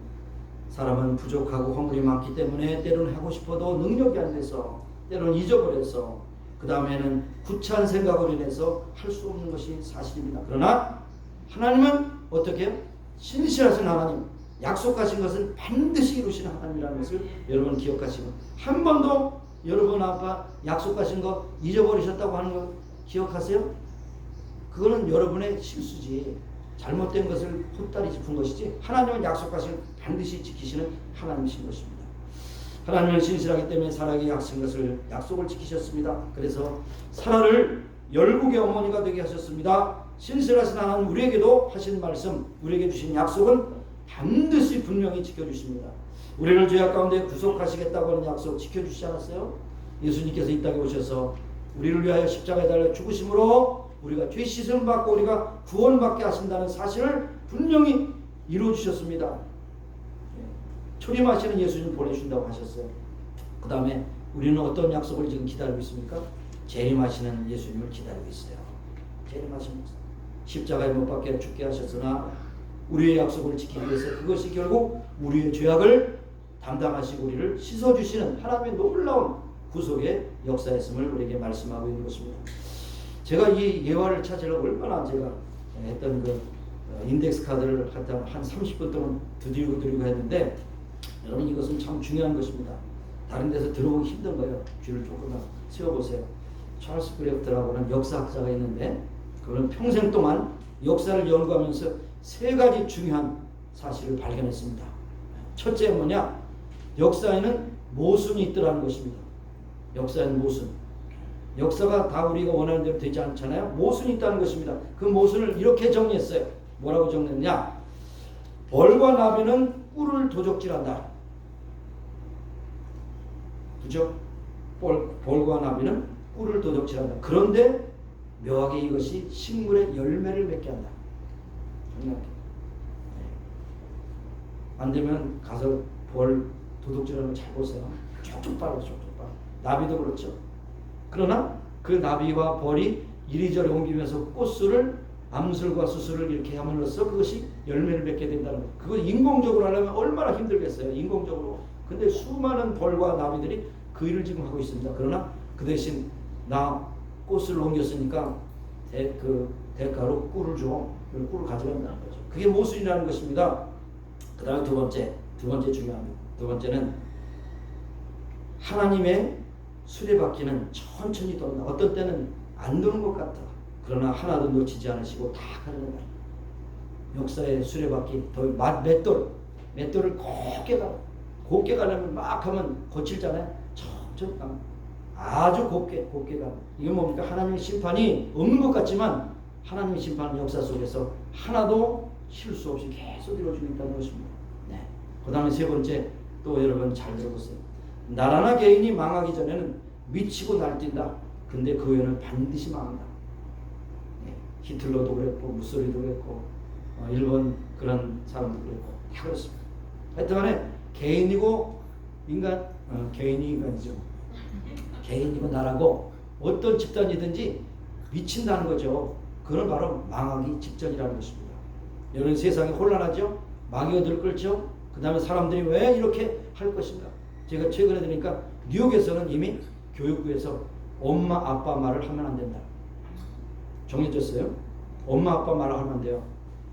사람은 부족하고 허물이 많기 때문에 때로는 하고 싶어도 능력이 안 돼서 때로는 잊어버려서 그 다음에는 구차한 생각으로 인해서 할 수 없는 것이 사실입니다. 그러나 하나님은 어떻게 해요? 신실하신 하나님, 약속하신 것은 반드시 이루시는 하나님이라는 것을 여러분 기억하시고 한 번도 여러분 아빠 약속하신 거 잊어버리셨다고 하는 거 기억하세요? 그거는 여러분의 실수지. 잘못된 것을 헛다리 짚은 것이지 하나님은 약속하신 반드시 지키시는 하나님이신 것입니다. 하나님은 신실하기 때문에 사라에게 약속을 지키셨습니다. 그래서 사라를 열국의 어머니가 되게 하셨습니다. 신실하신 하나님 우리에게도 하신 말씀, 우리에게 주신 약속은 반드시 분명히 지켜주십니다. 우리를 죄악 가운데 구속하시겠다고 하는 약속 지켜주시지 않았어요? 예수님께서 이 땅에 오셔서 우리를 위하여 십자가에 달려 죽으심으로 우리가 죄 씻음 받고 우리가 구원받게 하신다는 사실을 분명히 이루어주셨습니다. 초림하시는 예수님 보내준다고 하셨어요. 그 다음에 우리는 어떤 약속을 지금 기다리고 있습니까? 재림하시는 예수님을 기다리고 있어요. 재림하십니다. 십자가에 못 박혀 죽게 하셨으나 우리의 약속을 지키기 위해서 그것이 결국 우리의 죄악을 담당하시고 우리를 씻어주시는 하나님의 놀라운 구속의 역사였음을 우리에게 말씀하고 있는 것입니다. 제가 이 예화를 찾으려고 얼마나 제가 했던 그 인덱스 카드를 한 30분 동안 드리고 했는데 여러분 이것은 참 중요한 것입니다. 다른 데서 들어보기 힘든 거예요. 귀를 조금만 세워보세요. 찰스 크래프트라고는 역사학자가 있는데 그는 평생 동안 역사를 연구하면서 세 가지 중요한 사실을 발견했습니다. 첫째 뭐냐? 역사에는 모순이 있더라는 것입니다. 역사에는 모순. 역사가 다 우리가 원하는 대로 되지 않잖아요. 모순이 있다는 것입니다. 그 모순을 이렇게 정리했어요. 뭐라고 정리했냐? 벌과 나비는 꿀을 도적질한다. 그죠? 벌과 나비는 꿀을 도적질한다. 그런데 묘하게 이것이 식물의 열매를 맺게 한다. 안 되면 가서 벌 도둑질하는 거 잘 보세요. 쪽쪽 빨아, 쪽쪽 빨아. 나비도 그렇죠. 그러나 그 나비와 벌이 이리저리 옮기면서 꽃술을 암술과 수술을 이렇게 함으로써 그것이 열매를 맺게 된다는 거. 그거 인공적으로 하려면 얼마나 힘들겠어요. 인공적으로. 근데 수많은 벌과 나비들이 그 일을 지금 하고 있습니다. 그러나 그 대신 나 꽃을 옮겼으니까 대가로 꿀을 줘. 꿀을 가져간다는 거죠. 그게 모순이라는 것입니다. 그 다음에 두 번째 중요합니다. 두 번째는 하나님의 수레바퀴는 천천히 돈다. 어떤 때는 안 도는 것 같아. 그러나 하나도 놓치지 않으시고 다 가는 거야. 역사의 수레바퀴, 맷돌을 곱게 가려면 막 하면 거칠잖아요. 천천히 가면 아주 곱게 가면. 이게 뭡니까? 하나님의 심판이 없는 것 같지만 하나님의 심판은 역사 속에서 하나도 실수 없이 계속 이루어지고 있다는 것입니다. 네. 그 다음에 세 번째, 또 여러분 잘 들어보세요. 나라나 개인이 망하기 전에는 미치고 날뛴다. 근데 그 후에는 반드시 망한다. 네. 히틀러도 그랬고 무솔리도 그랬고 일본 그런 사람도 그랬고 다 그렇습니다. 하여튼간에 개인이고 개인이 인간이죠. 개인이고 나라고 어떤 집단이든지 미친다는 거죠. 그건 바로 망하기 직전이라는 것입니다. 여러분 세상이 혼란하죠? 마귀가 들끓죠? 그 다음에 사람들이 왜 이렇게 할 것인가? 제가 최근에 들으니까 뉴욕에서는 이미 교육부에서 엄마 아빠 말을 하면 안 된다. 정해졌어요. 엄마 아빠 말을 하면 안 돼요.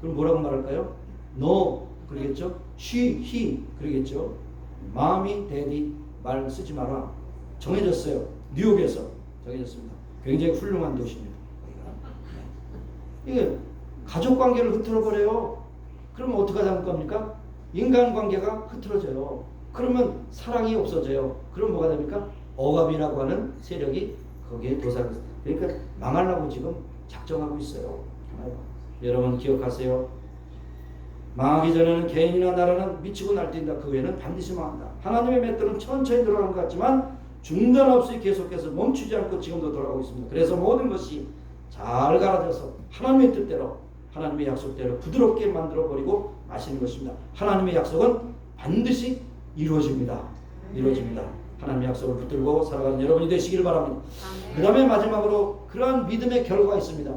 그럼 뭐라고 말할까요? No 그러겠죠? She, he 그러겠죠? Mommy, Daddy 말 쓰지 마라. 정해졌어요. 뉴욕에서 정해졌습니다. 굉장히 훌륭한 도시입니다. 이게 가족관계를 흐트러버려요. 그러면 어떻게 하자는 겁니까? 인간관계가 흐트러져요. 그러면 사랑이 없어져요. 그럼 뭐가 됩니까? 억압이라고 하는 세력이 거기에 도사를. 그러니까 망하려고 지금 작정하고 있어요. 여러분 기억하세요. 망하기 전에는 개인이나 나라는 미치고 날뛴다. 그 후에는 반드시 망한다. 하나님의 맷돌은 천천히 돌아가는 것 같지만 중단 없이 계속해서 멈추지 않고 지금도 돌아가고 있습니다. 그래서 모든 것이 잘 갈아져서 하나님의 뜻대로 하나님의 약속대로 부드럽게 만들어버리고 마시는 것입니다. 하나님의 약속은 반드시 이루어집니다. 이루어집니다. 하나님의 약속을 붙들고 살아가는 여러분이 되시길 바랍니다. 그 다음에 마지막으로 그러한 믿음의 결과가 있습니다.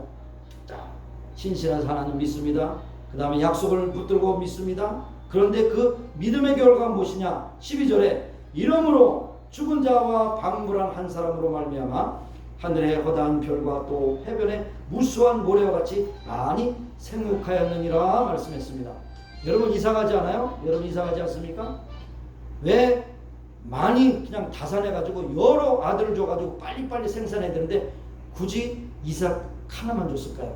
신실한 하나님 믿습니다. 그 다음에 약속을 붙들고 믿습니다. 그런데 그 믿음의 결과가 무엇이냐? 12절에 이러므로 죽은 자와 방불한 한 사람으로 말미암아 하늘의 허다한 별과 또 해변의 무수한 모래와 같이 많이 생육하였느니라 말씀했습니다. 여러분 이상하지 않아요? 여러분 이상하지 않습니까? 왜 많이 그냥 다산해가지고 여러 아들을 줘가지고 빨리빨리 생산해야 되는데 굳이 이삭 하나만 줬을까요?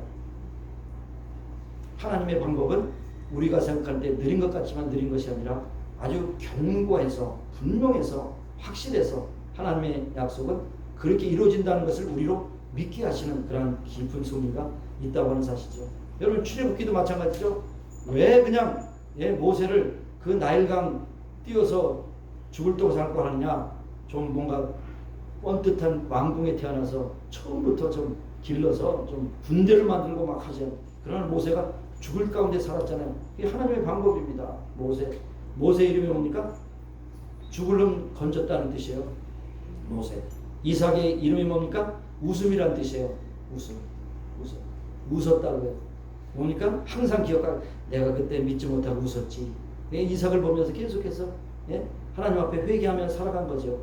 하나님의 방법은 우리가 생각할 때 느린 것 같지만 느린 것이 아니라 아주 견고해서 분명해서 확실해서 하나님의 약속은 그렇게 이루어진다는 것을 우리로 믿게 하시는 그런 깊은 섭리가 있다고 하는 사실이죠. 여러분 출애굽기도 마찬가지죠. 왜 그냥 모세를 그 나일강 띄어서 죽을 똥 살 거 하느냐? 좀 뭔가 뻔뜻한 왕궁에 태어나서 처음부터 좀 길러서 좀 군대를 만들고 막 하죠. 그러나 모세가 죽을 가운데 살았잖아요. 이게 하나님의 방법입니다. 모세 이름이 뭡니까? 죽을 놈 건졌다는 뜻이에요. 모세. 이삭의 이름이 뭡니까? 웃음이라는 뜻이에요. 웃었다고 해요. 뭡니까? 항상 기억하고 내가 그때 믿지 못하고 웃었지. 이삭을 보면서 계속해서 하나님 앞에 회개하며 살아간 거죠.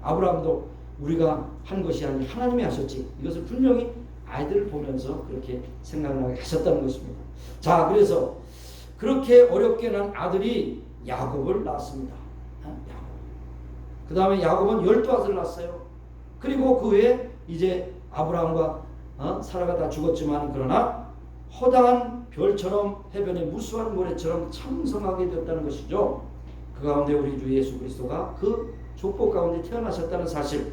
아브라함도 우리가 한 것이 아니라 하나님이 하셨지. 이것을 분명히 아이들을 보면서 그렇게 생각을 하게 하셨다는 것입니다. 자, 그래서 그렇게 어렵게 난 아들이 야곱을 낳았습니다. 그 다음에 야곱은 12아들을 낳았어요. 그리고 그 후에 이제 아브라함과 사라가 다 죽었지만 그러나 허다한 별처럼 해변의 무수한 모래처럼 창성하게 되었다는 것이죠. 그 가운데 우리 주 예수 그리스도가 그 족보 가운데 태어나셨다는 사실,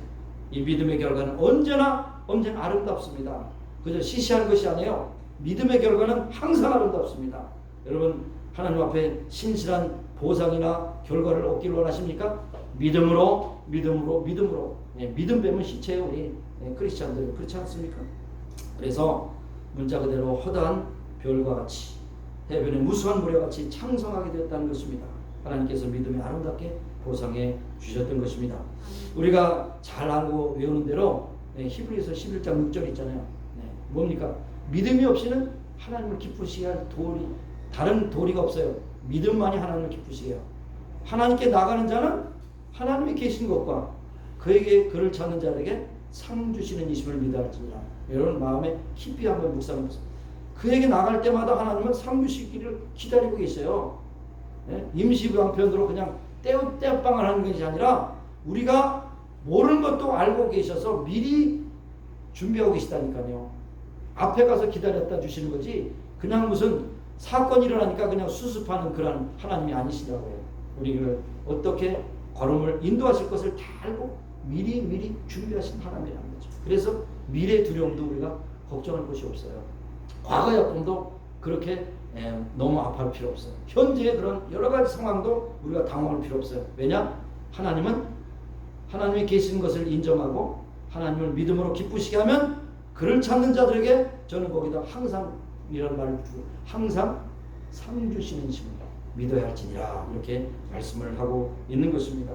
이 믿음의 결과는 언제나 아름답습니다. 그저 시시한 것이 아니에요. 믿음의 결과는 항상 아름답습니다. 여러분, 하나님 앞에 신실한 보상이나 결과를 얻기를 원하십니까? 믿음으로. 믿음 빼면 시체예요. 우리 크리스찬들 그렇지 않습니까? 그래서 문자 그대로 허다한 별과 같이 해변의 무수한 모래같이 창성하게 되었다는 것입니다. 하나님께서 믿음에 아름답게 보상해 주셨던 것입니다. 우리가 잘 알고 외우는 대로 히브리서 11장 6절 있잖아요. 뭡니까? 믿음이 없이는 하나님을 기쁘시게 할 다른 도리가 없어요. 믿음만이 하나님을 기쁘시게 해요. 하나님께 나가는 자는 하나님이 계신 것과 그를 찾는 자에게 상 주시는 이심을 믿어할지니라. 여러분 마음에 깊이 한번 묵상해보세요. 그에게 나갈 때마다 하나님은 상 주시기를 기다리고 계세요. 임시방편으로 그냥 떼빵을 하는 것이 아니라 우리가 모르는 것도 알고 계셔서 미리 준비하고 계시다니까요. 앞에 가서 기다렸다 주시는 거지 그냥 무슨 사건이 일어나니까 그냥 수습하는 그런 하나님이 아니시라고요. 우리를 어떻게 걸음을 인도하실 것을 다 알고 미리 준비하신 하나님이라는 거죠. 그래서 미래 두려움도 우리가 걱정할 것이 없어요. 과거의 아픔도 그렇게 너무 아파할 필요 없어요. 현재의 그런 여러 가지 상황도 우리가 당황할 필요 없어요. 왜냐? 하나님이 계신 것을 인정하고 하나님을 믿음으로 기쁘시게 하면 그를 찾는 자들에게 저는 거기다 항상 이런 말을 주고 항상 상 주시는 신을 믿어야 할지니라 이렇게 말씀을 하고 있는 것입니다.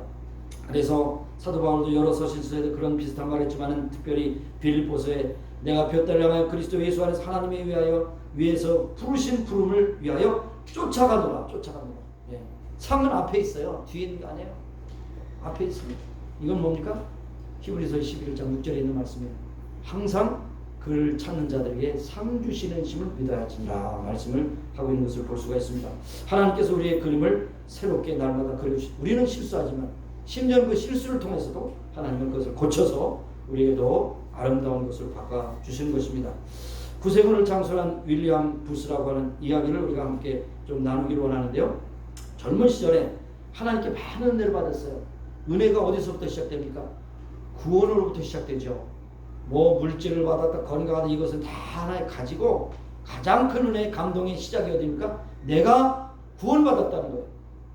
그래서 사도 바울도 여러 서신서에도 그런 비슷한 말을 했지만은 특별히 빌립보서에 내가 볕달을 향하여 그리스도 예수 안에서 하나님에 위해서 부르신 부름을 위하여 쫓아가노라. 예. 상은 앞에 있어요. 뒤에 있는 게 아니에요. 앞에 있습니다. 이건 뭡니까? 히브리서 11장 6절에 있는 말씀이에요. 항상 그를 찾는 자들에게 상 주시는 심을 믿어야 할지니라 말씀을 하고 있는 것을 볼 수가 있습니다. 하나님께서 우리의 그림을 새롭게 날마다 그려주시고 우리는 실수하지만 심지어 그 실수를 통해서도 하나님은 그것을 고쳐서 우리에게도 아름다운 것으로 바꿔주시는 것입니다. 구세군을 창설한 윌리엄 부스라고 하는 이야기를 우리가 함께 좀 나누기를 원하는데요. 젊은 시절에 하나님께 많은 은혜를 받았어요. 은혜가 어디서부터 시작됩니까? 구원으로부터 시작되죠. 뭐 물질을 받았다 건강하다 이것은 다 하나에 가지고 가장 큰 은혜의 감동의 시작이 어디입니까? 내가 구원받았다는 거예요.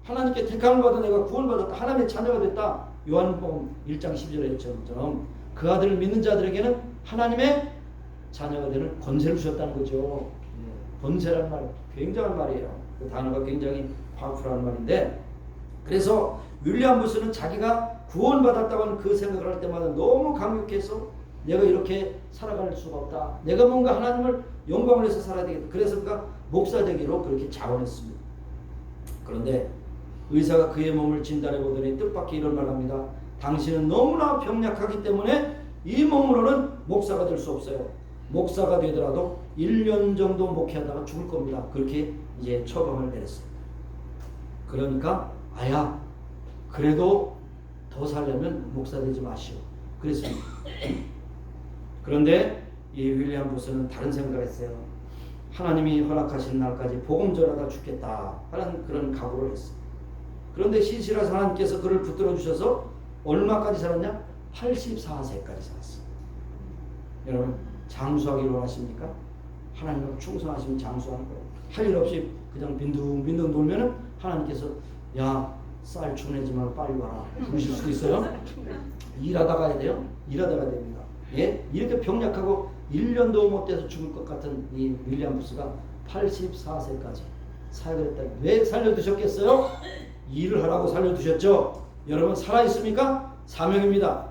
하나님께 택함을 받아 내가 구원받았다. 하나님의 자녀가 됐다. 요한복음 1장 12절에 했처럼 그 아들을 믿는 자들에게는 하나님의 자녀가 되는 권세를 주셨다는 거죠. 권세라는 말 굉장한 말이에요. 그 단어가 굉장히 파워풀한 말인데 그래서 윌리엄 부스는 자기가 구원받았다고 하는 그 생각을 할 때마다 너무 감격해서 내가 이렇게 살아갈 수가 없다. 내가 뭔가 하나님을 영광을 해서 살아야 되겠다. 그래서 그가 목사 되기로 그렇게 자원했습니다. 그런데 의사가 그의 몸을 진단해 보더니 뜻밖의 이런 말을 합니다. 당신은 너무나 병약하기 때문에 이 몸으로는 목사가 될 수 없어요. 목사가 되더라도 1년 정도 목회하다가 죽을 겁니다. 그렇게 이제 처방을 내렸어요. 그러니까 아야 그래도 더 살려면 목사 되지 마시오. 그랬습니다. 그런데 이 윌리엄 부스는 다른 생각을 했어요. 하나님이 허락하시는 날까지 복음 전하다 죽겠다 하는 그런 각오를 했어요. 그런데 신실하신 하나님께서 그를 붙들어 주셔서 얼마까지 살았냐? 84세까지 살았어요. 여러분 장수하기를 원하십니까? 하나님과 충성하시면 장수하는 거예요. 할 일 없이 그냥 빈둥빈둥 돌면은 하나님께서 야 쌀 주내지 말고 빨리 와라 부르실 수도 있어요. 일하다 가야 돼요. 일하다가 됩니다. 예? 이렇게 병약하고 1년도 못 돼서 죽을 것 같은 이 윌리엄 부스가 84세까지 사역을 했다. 왜 살려두셨겠어요? 일을 하라고 살려두셨죠. 여러분 살아있습니까? 사명입니다.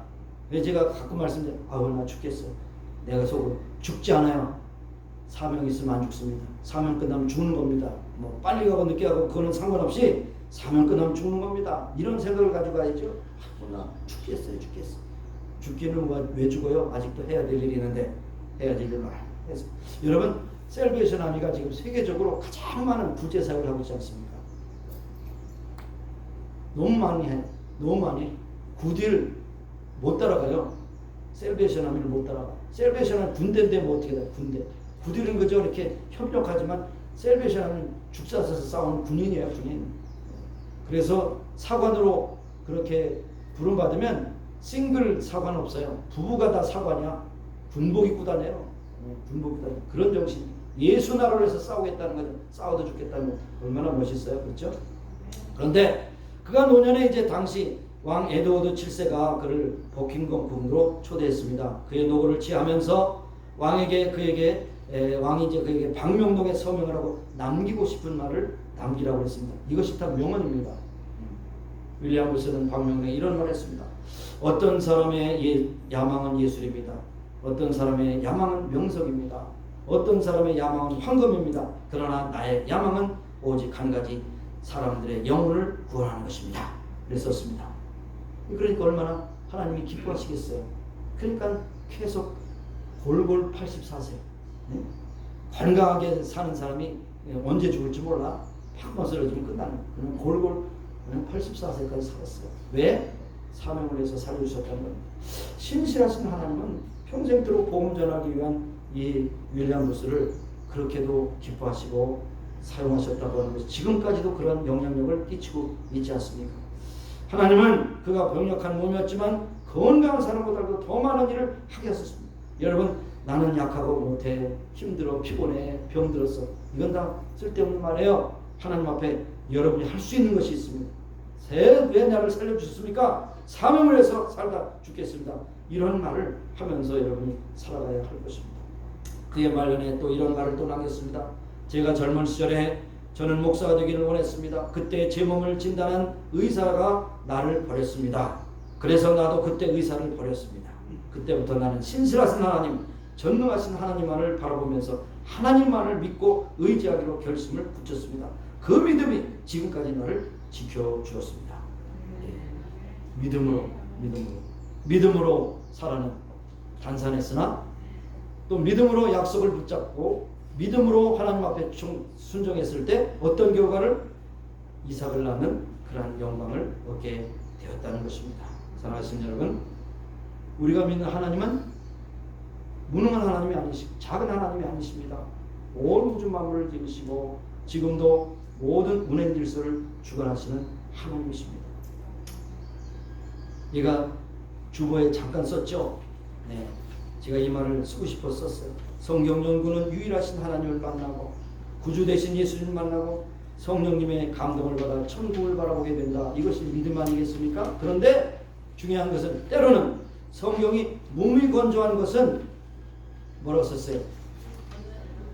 왜 제가 가끔 말씀드려요. 나 죽겠어. 내가 속으로 죽지 않아요. 사명이 있으면 안 죽습니다. 사명 끝나면 죽는 겁니다. 뭐 빨리 가고 늦게 가고 그거는 상관없이 사명 끝나면 죽는 겁니다. 이런 생각을 가지고 가야죠. 나 죽겠어요. 죽기는 왜 죽어요? 아직도 해야 될 일이 있는데 해야 될 일을 해서 여러분 셀베이션 아미가 지금 세계적으로 가장 많은 구제 사역을 하고 있지 않습니까? 너무 많이 해. 너무 많이. 구딜 못 따라가요. 셀베이션 아미를 못 따라가. 셀베이션은 군대인데 뭐 어떻게 돼? 군대. 부들은 그저 이렇게 협력하지만 셀베이션 아미는 죽사서서 싸우는 군인이에요, 군인. 그래서 사관으로 그렇게 부름받으면 싱글 사관 없어요. 부부가 다 사관이야. 군복 입고 다녀요. 군복 입고 다녀요. 그런 정신. 예수 나라를 위해서 싸우겠다는 거죠. 싸워도 죽겠다는 거 얼마나 멋있어요, 그렇죠? 그런데 그가 노년에 이제 당시 왕 에드워드 7세가 그를 버킹엄 궁으로 초대했습니다. 그의 노고를 취하면서 왕이 이제 그에게 방명록에 서명을 하고 남기고 싶은 말을 남기라고 했습니다. 이것이 다 명언입니다. 윌리엄 부스는 방명록에 이런 말을 했습니다. 어떤 사람의 야망은 예술입니다. 어떤 사람의 야망은 명석입니다. 어떤 사람의 야망은 황금입니다. 그러나 나의 야망은 오직 한 가지, 사람들의 영혼을 구원하는 것입니다. 그랬었습니다. 그러니까 얼마나 하나님이 기뻐하시겠어요. 그러니까 계속 골골 84세 건강하게 사는 사람이 언제 죽을지 몰라. 팍 쓰러지면 끝나는. 그러면 골골 84세까지 살았어요. 왜? 사명을 해서 살려주셨다는 겁니다. 신실하신 하나님은 평생토록 복음 전하기 위한 이 윌리엄 부스를 그렇게도 기뻐하시고 사용하셨다고 하는 것이 지금까지도 그런 영향력을 끼치고 있지 않습니까? 하나님은 그가 병력한 몸이었지만 건강한 사람보다도 더 많은 일을 하게 하셨습니다. 여러분, 나는 약하고 못해, 힘들어, 피곤해, 병들었어. 이건 다 쓸데없는 말이에요. 하나님 앞에 여러분이 할 수 있는 것이 있습니다. 왜 나를 살려주셨습니까? 사명을 해서 살다 죽겠습니다. 이런 말을 하면서 여러분이 살아가야 할 것입니다. 그의 말년에 또 이런 말을 또 남겼습니다. 제가 젊은 시절에 저는 목사가 되기를 원했습니다. 그때 제 몸을 진단한 의사가 나를 버렸습니다. 그래서 나도 그때 의사를 버렸습니다. 그때부터 나는 신실하신 하나님, 전능하신 하나님만을 바라보면서 하나님만을 믿고 의지하기로 결심을 붙였습니다. 그 믿음이 지금까지 나를 지켜주었습니다. 믿음으로 살아는 단산했으나 또 믿음으로 약속을 붙잡고 믿음으로 하나님 앞에 순종했을 때 어떤 결과를? 이삭을 낳는 그러한 영광을 얻게 되었다는 것입니다. 사랑하시는 여러분, 우리가 믿는 하나님은 무능한 하나님이 아니시고 작은 하나님이 아니십니다. 온 우주 만물을 지으시고 지금도 모든 운행 질서를 주관하시는 하나님이십니다. 얘가 주보에 잠깐 썼죠. 네, 제가 이 말을 쓰고 싶어서 썼어요. 성경 연구는 유일하신 하나님을 만나고 구주 되신 예수님을 만나고 성령님의 감동을 받아 천국을 바라보게 된다. 이것이 믿음 아니겠습니까? 그런데 중요한 것은 때로는 성경이 무미건조한 것은 뭐라고 썼어요?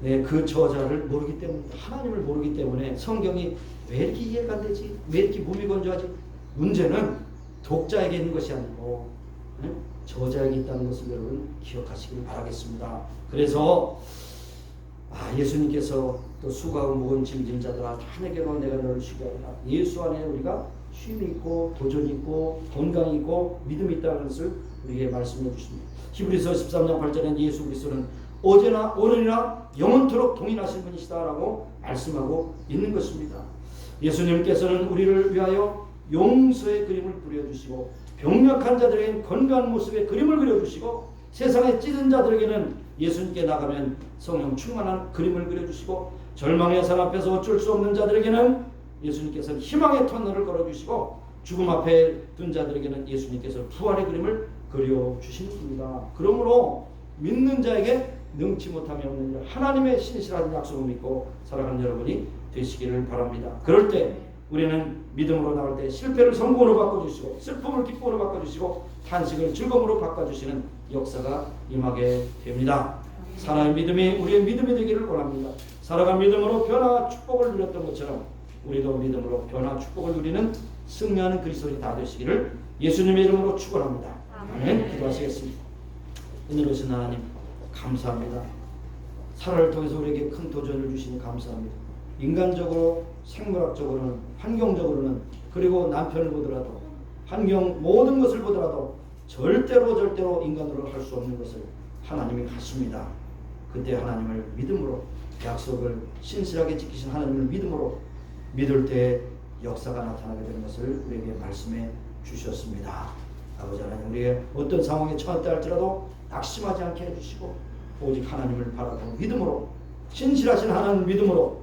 네, 그 저자를 모르기 때문입니다. 하나님을 모르기 때문에 성경이 왜 이렇게 이해가 안 되지? 왜 이렇게 무미건조하지? 문제는 독자에게 있는 것이 아니고 저자에게 있다는 것을 여러분 기억하시길 바라겠습니다. 그래서 예수님께서 또 수고하고 무거운 짐진 자들아 다 내게로 내가 너를 쉬게 하리라. 예수 안에 우리가 쉼이 있고 도전이 있고 건강이 있고 믿음이 있다는 것을 우리에게 말씀해 주십니다. 히브리서 13장 8절에 예수 그리스도는 어제나 오늘이나 영원토록 동일하신 분이시다라고 말씀하고 있는 것입니다. 예수님께서는 우리를 위하여 용서의 그림을 그려주시고 병력한 자들에게는 건강한 모습의 그림을 그려주시고 세상에 찌든 자들에게는 예수님께 나가면 성령 충만한 그림을 그려주시고 절망의 산 앞에서 어쩔 수 없는 자들에게는 예수님께서는 희망의 터널을 걸어주시고 죽음 앞에 둔 자들에게는 예수님께서 부활의 그림을 그려주시는 분입니다. 그러므로 믿는 자에게 능치 못함이 없는 하나님의 신실한 약속을 믿고 살아가는 여러분이 되시기를 바랍니다. 그럴 때 우리는 믿음으로 나갈 때 실패를 성공으로 바꿔주시고 슬픔을 기쁨으로 바꿔주시고 탄식을 즐거움으로 바꿔주시는 역사가 임하게 됩니다. 사랑의 믿음이 우리의 믿음이 되기를 원합니다. 살아간 믿음으로 변화와 축복을 누렸던 것처럼 우리도 믿음으로 변화와 축복을 누리는 승리하는 그리스도인이 다 되시기를 예수님의 이름으로 축원합니다. 아멘. 기도하시겠습니다. 은혜로우신 하나님 감사합니다. 살아를 통해서 우리에게 큰 도전을 주시니 감사합니다. 인간적으로 생물학적으로는 환경적으로는 그리고 남편을 보더라도 환경 모든 것을 보더라도 절대로 인간으로 할 수 없는 것을 하나님이 하십니다. 그때 하나님을 믿음으로 약속을 신실하게 지키신 하나님을 믿음으로 믿을 때 역사가 나타나게 되는 것을 우리에게 말씀해 주셨습니다. 아버지 하나님, 우리의 어떤 상황에 처했다 할지라도 낙심하지 않게 해주시고 오직 하나님을 바라보고 믿음으로, 신실하신 하나님 믿음으로,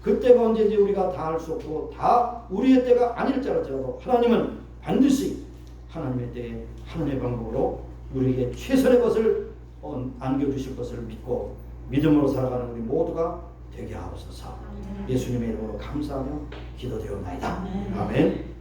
그때가 언제인지 우리가 다 알 수 없고 다 우리의 때가 아닐지라도 하나님은 반드시 하나님의 때에 하나님의 방법으로 우리에게 최선의 것을 안겨주실 것을 믿고 믿음으로 살아가는 우리 모두가 되게 하옵소서. 예수님의 이름으로 감사하며 기도되옵나이다. 아멘.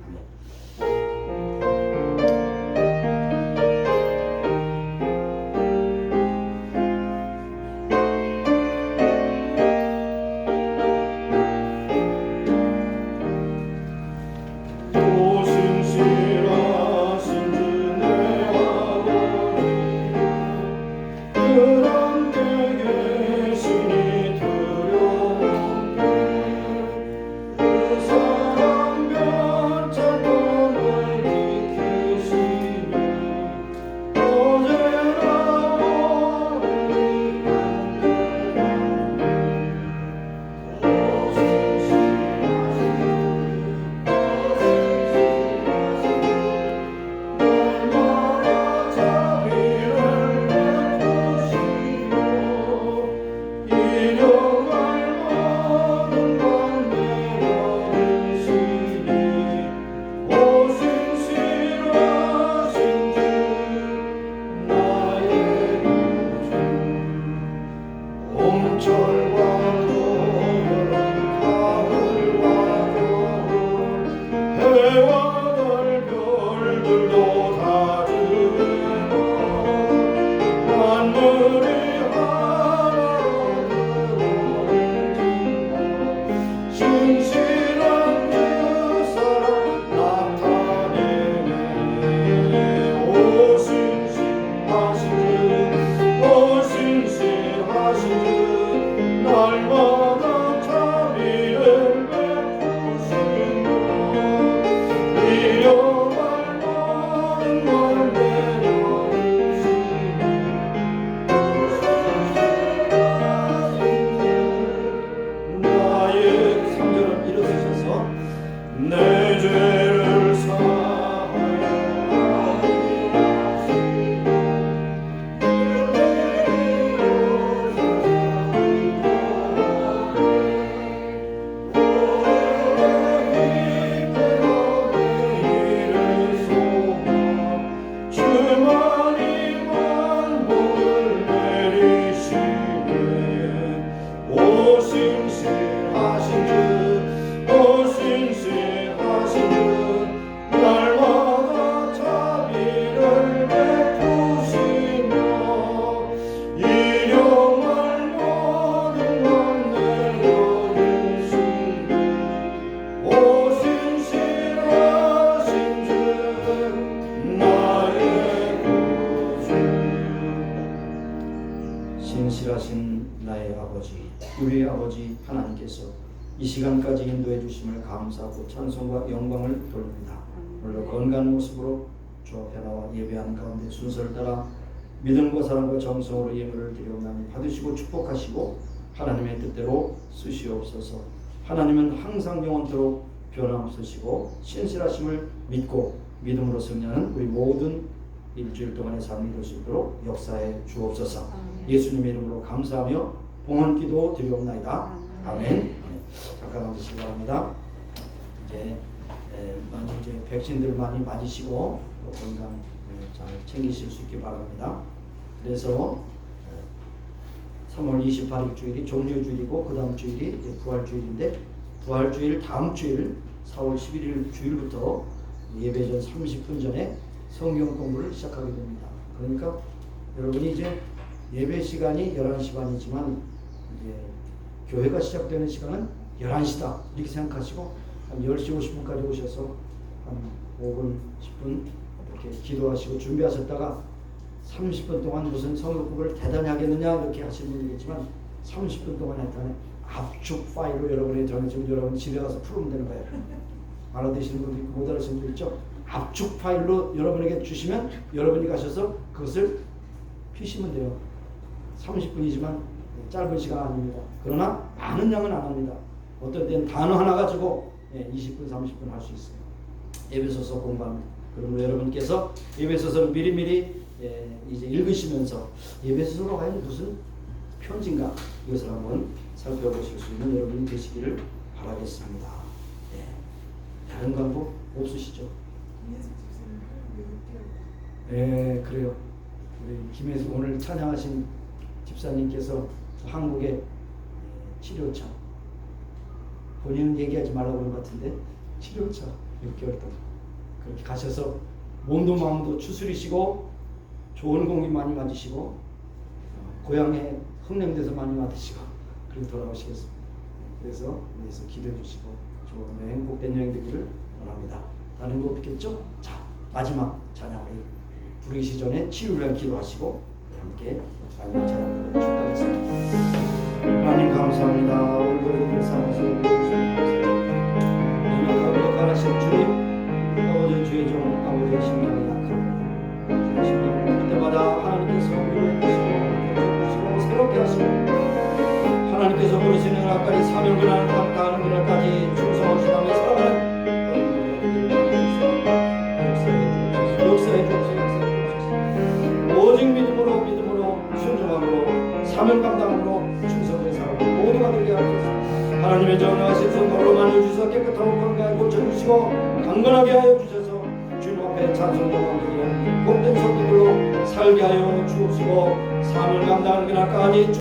신실하신 나의 아버지, 우리의 아버지 하나님께서 이 시간까지 인도해 주심을 감사하고 찬송과 영광을 돌립니다. 오늘도 건강한 모습으로 주 앞에 나와 예배하는 가운데 순서를 따라 믿음과 사랑과 정성으로 예물을 드려오나니 받으시고 축복하시고 하나님의 뜻대로 쓰시옵소서. 하나님은 항상 영원토록 변함없으시고 신실하심을 믿고 믿음으로 승리하는 우리 모든 일주일 동안의 삶이 이룰 수 있도록 역사해 주옵소서. 예수님의 이름으로 감사하며 봉헌 기도 드리옵나이다. 아멘. 잠깐 앉으시기 바랍니다. 이제 많이 이제 백신들 많이 맞으시고 건강 잘 챙기실 수 있기 바랍니다. 그래서 3월 28일 주일이 종료주일이고 그 다음 주일이 부활주일인데 부활주일 다음 주일 4월 11일 주일부터 예배 전 30분 전에 성경 공부를 시작하게 됩니다. 그러니까 여러분이 이제 예배 시간이 11시 반이지만 이제 교회가 시작되는 시간은 11시다 이렇게 생각하시고 한 10시 50분까지 오셔서 한 5분 10분 이렇게 기도하시고 준비하셨다가 30분 동안 무슨 성경 공부를 대단히 하겠느냐 이렇게 하시는 분이겠지만 30분 동안 했다는 압축 파일로 여러분이 정해지면 여러분 집에 가서 풀으면 되는 거예요. 알아듣시는 분도 있고 못 알아듣시는 분도 있죠. 압축 파일로 여러분에게 주시면 여러분이 가셔서 그것을 피시면 돼요. 30분이지만 짧은 시간 아닙니다. 그러나 많은 양은 안 합니다. 어떤 때는 단어 하나 가지고 20분 30분 할 수 있어요. 에베소서 공부합니다. 그러므로 여러분께서 에베소서 미리미리 이제 읽으시면서 에베소서가 과연 무슨 편지인가 이것을 한번 살펴보실 수 있는 여러분이 되시기를 바라겠습니다. 다른 방법 없으시죠? 그래요. 우리 김혜수 오늘 찬양하신 집사님께서 한국의 치료차, 본인은 얘기하지 말라고 그런 것 같은데 치료차 6개월 동안 그렇게 가셔서 몸도 마음도 추스리시고 좋은 공기 많이 맞으시고 고향에 흥령돼서 많이 맞으시고 그렇게 돌아오시겠습니다. 그래서 위해서 기도해 주시고 좋은 행복된 여행 되기를 원합니다. 다른 거 없겠죠? 자, 마지막 찬양을 부르기 전에 치유를 위한 기도하시고 함께 마지막 찬양을 축하하겠습니다. 하나님 감사합니다. 오늘도 삼으시고 거룩하신 주님, 아버지 주의 종 아버지의 심령이 약합니다. 심령을 볼 때마다 하나님께서 우리를 부시고 새롭게 하시고 하나님께서 부르시는 아까지 사명근한 감당하는 그날까지 충성하시다며 살아가는 역사해 주옵소서. 오직 믿음으로 순종함으로 사명 감당함으로 충성된 사람 모두가 되게 하소서. 하나님의 전능하신 손으로 만져주셔서 깨끗하고 건강하게 고쳐주시고 강건하게 하여 주셔서 주님 앞에 찬송 영광되기를 복된 성도들로 살게 하여 주옵시고 사명을 감당하는 그날까지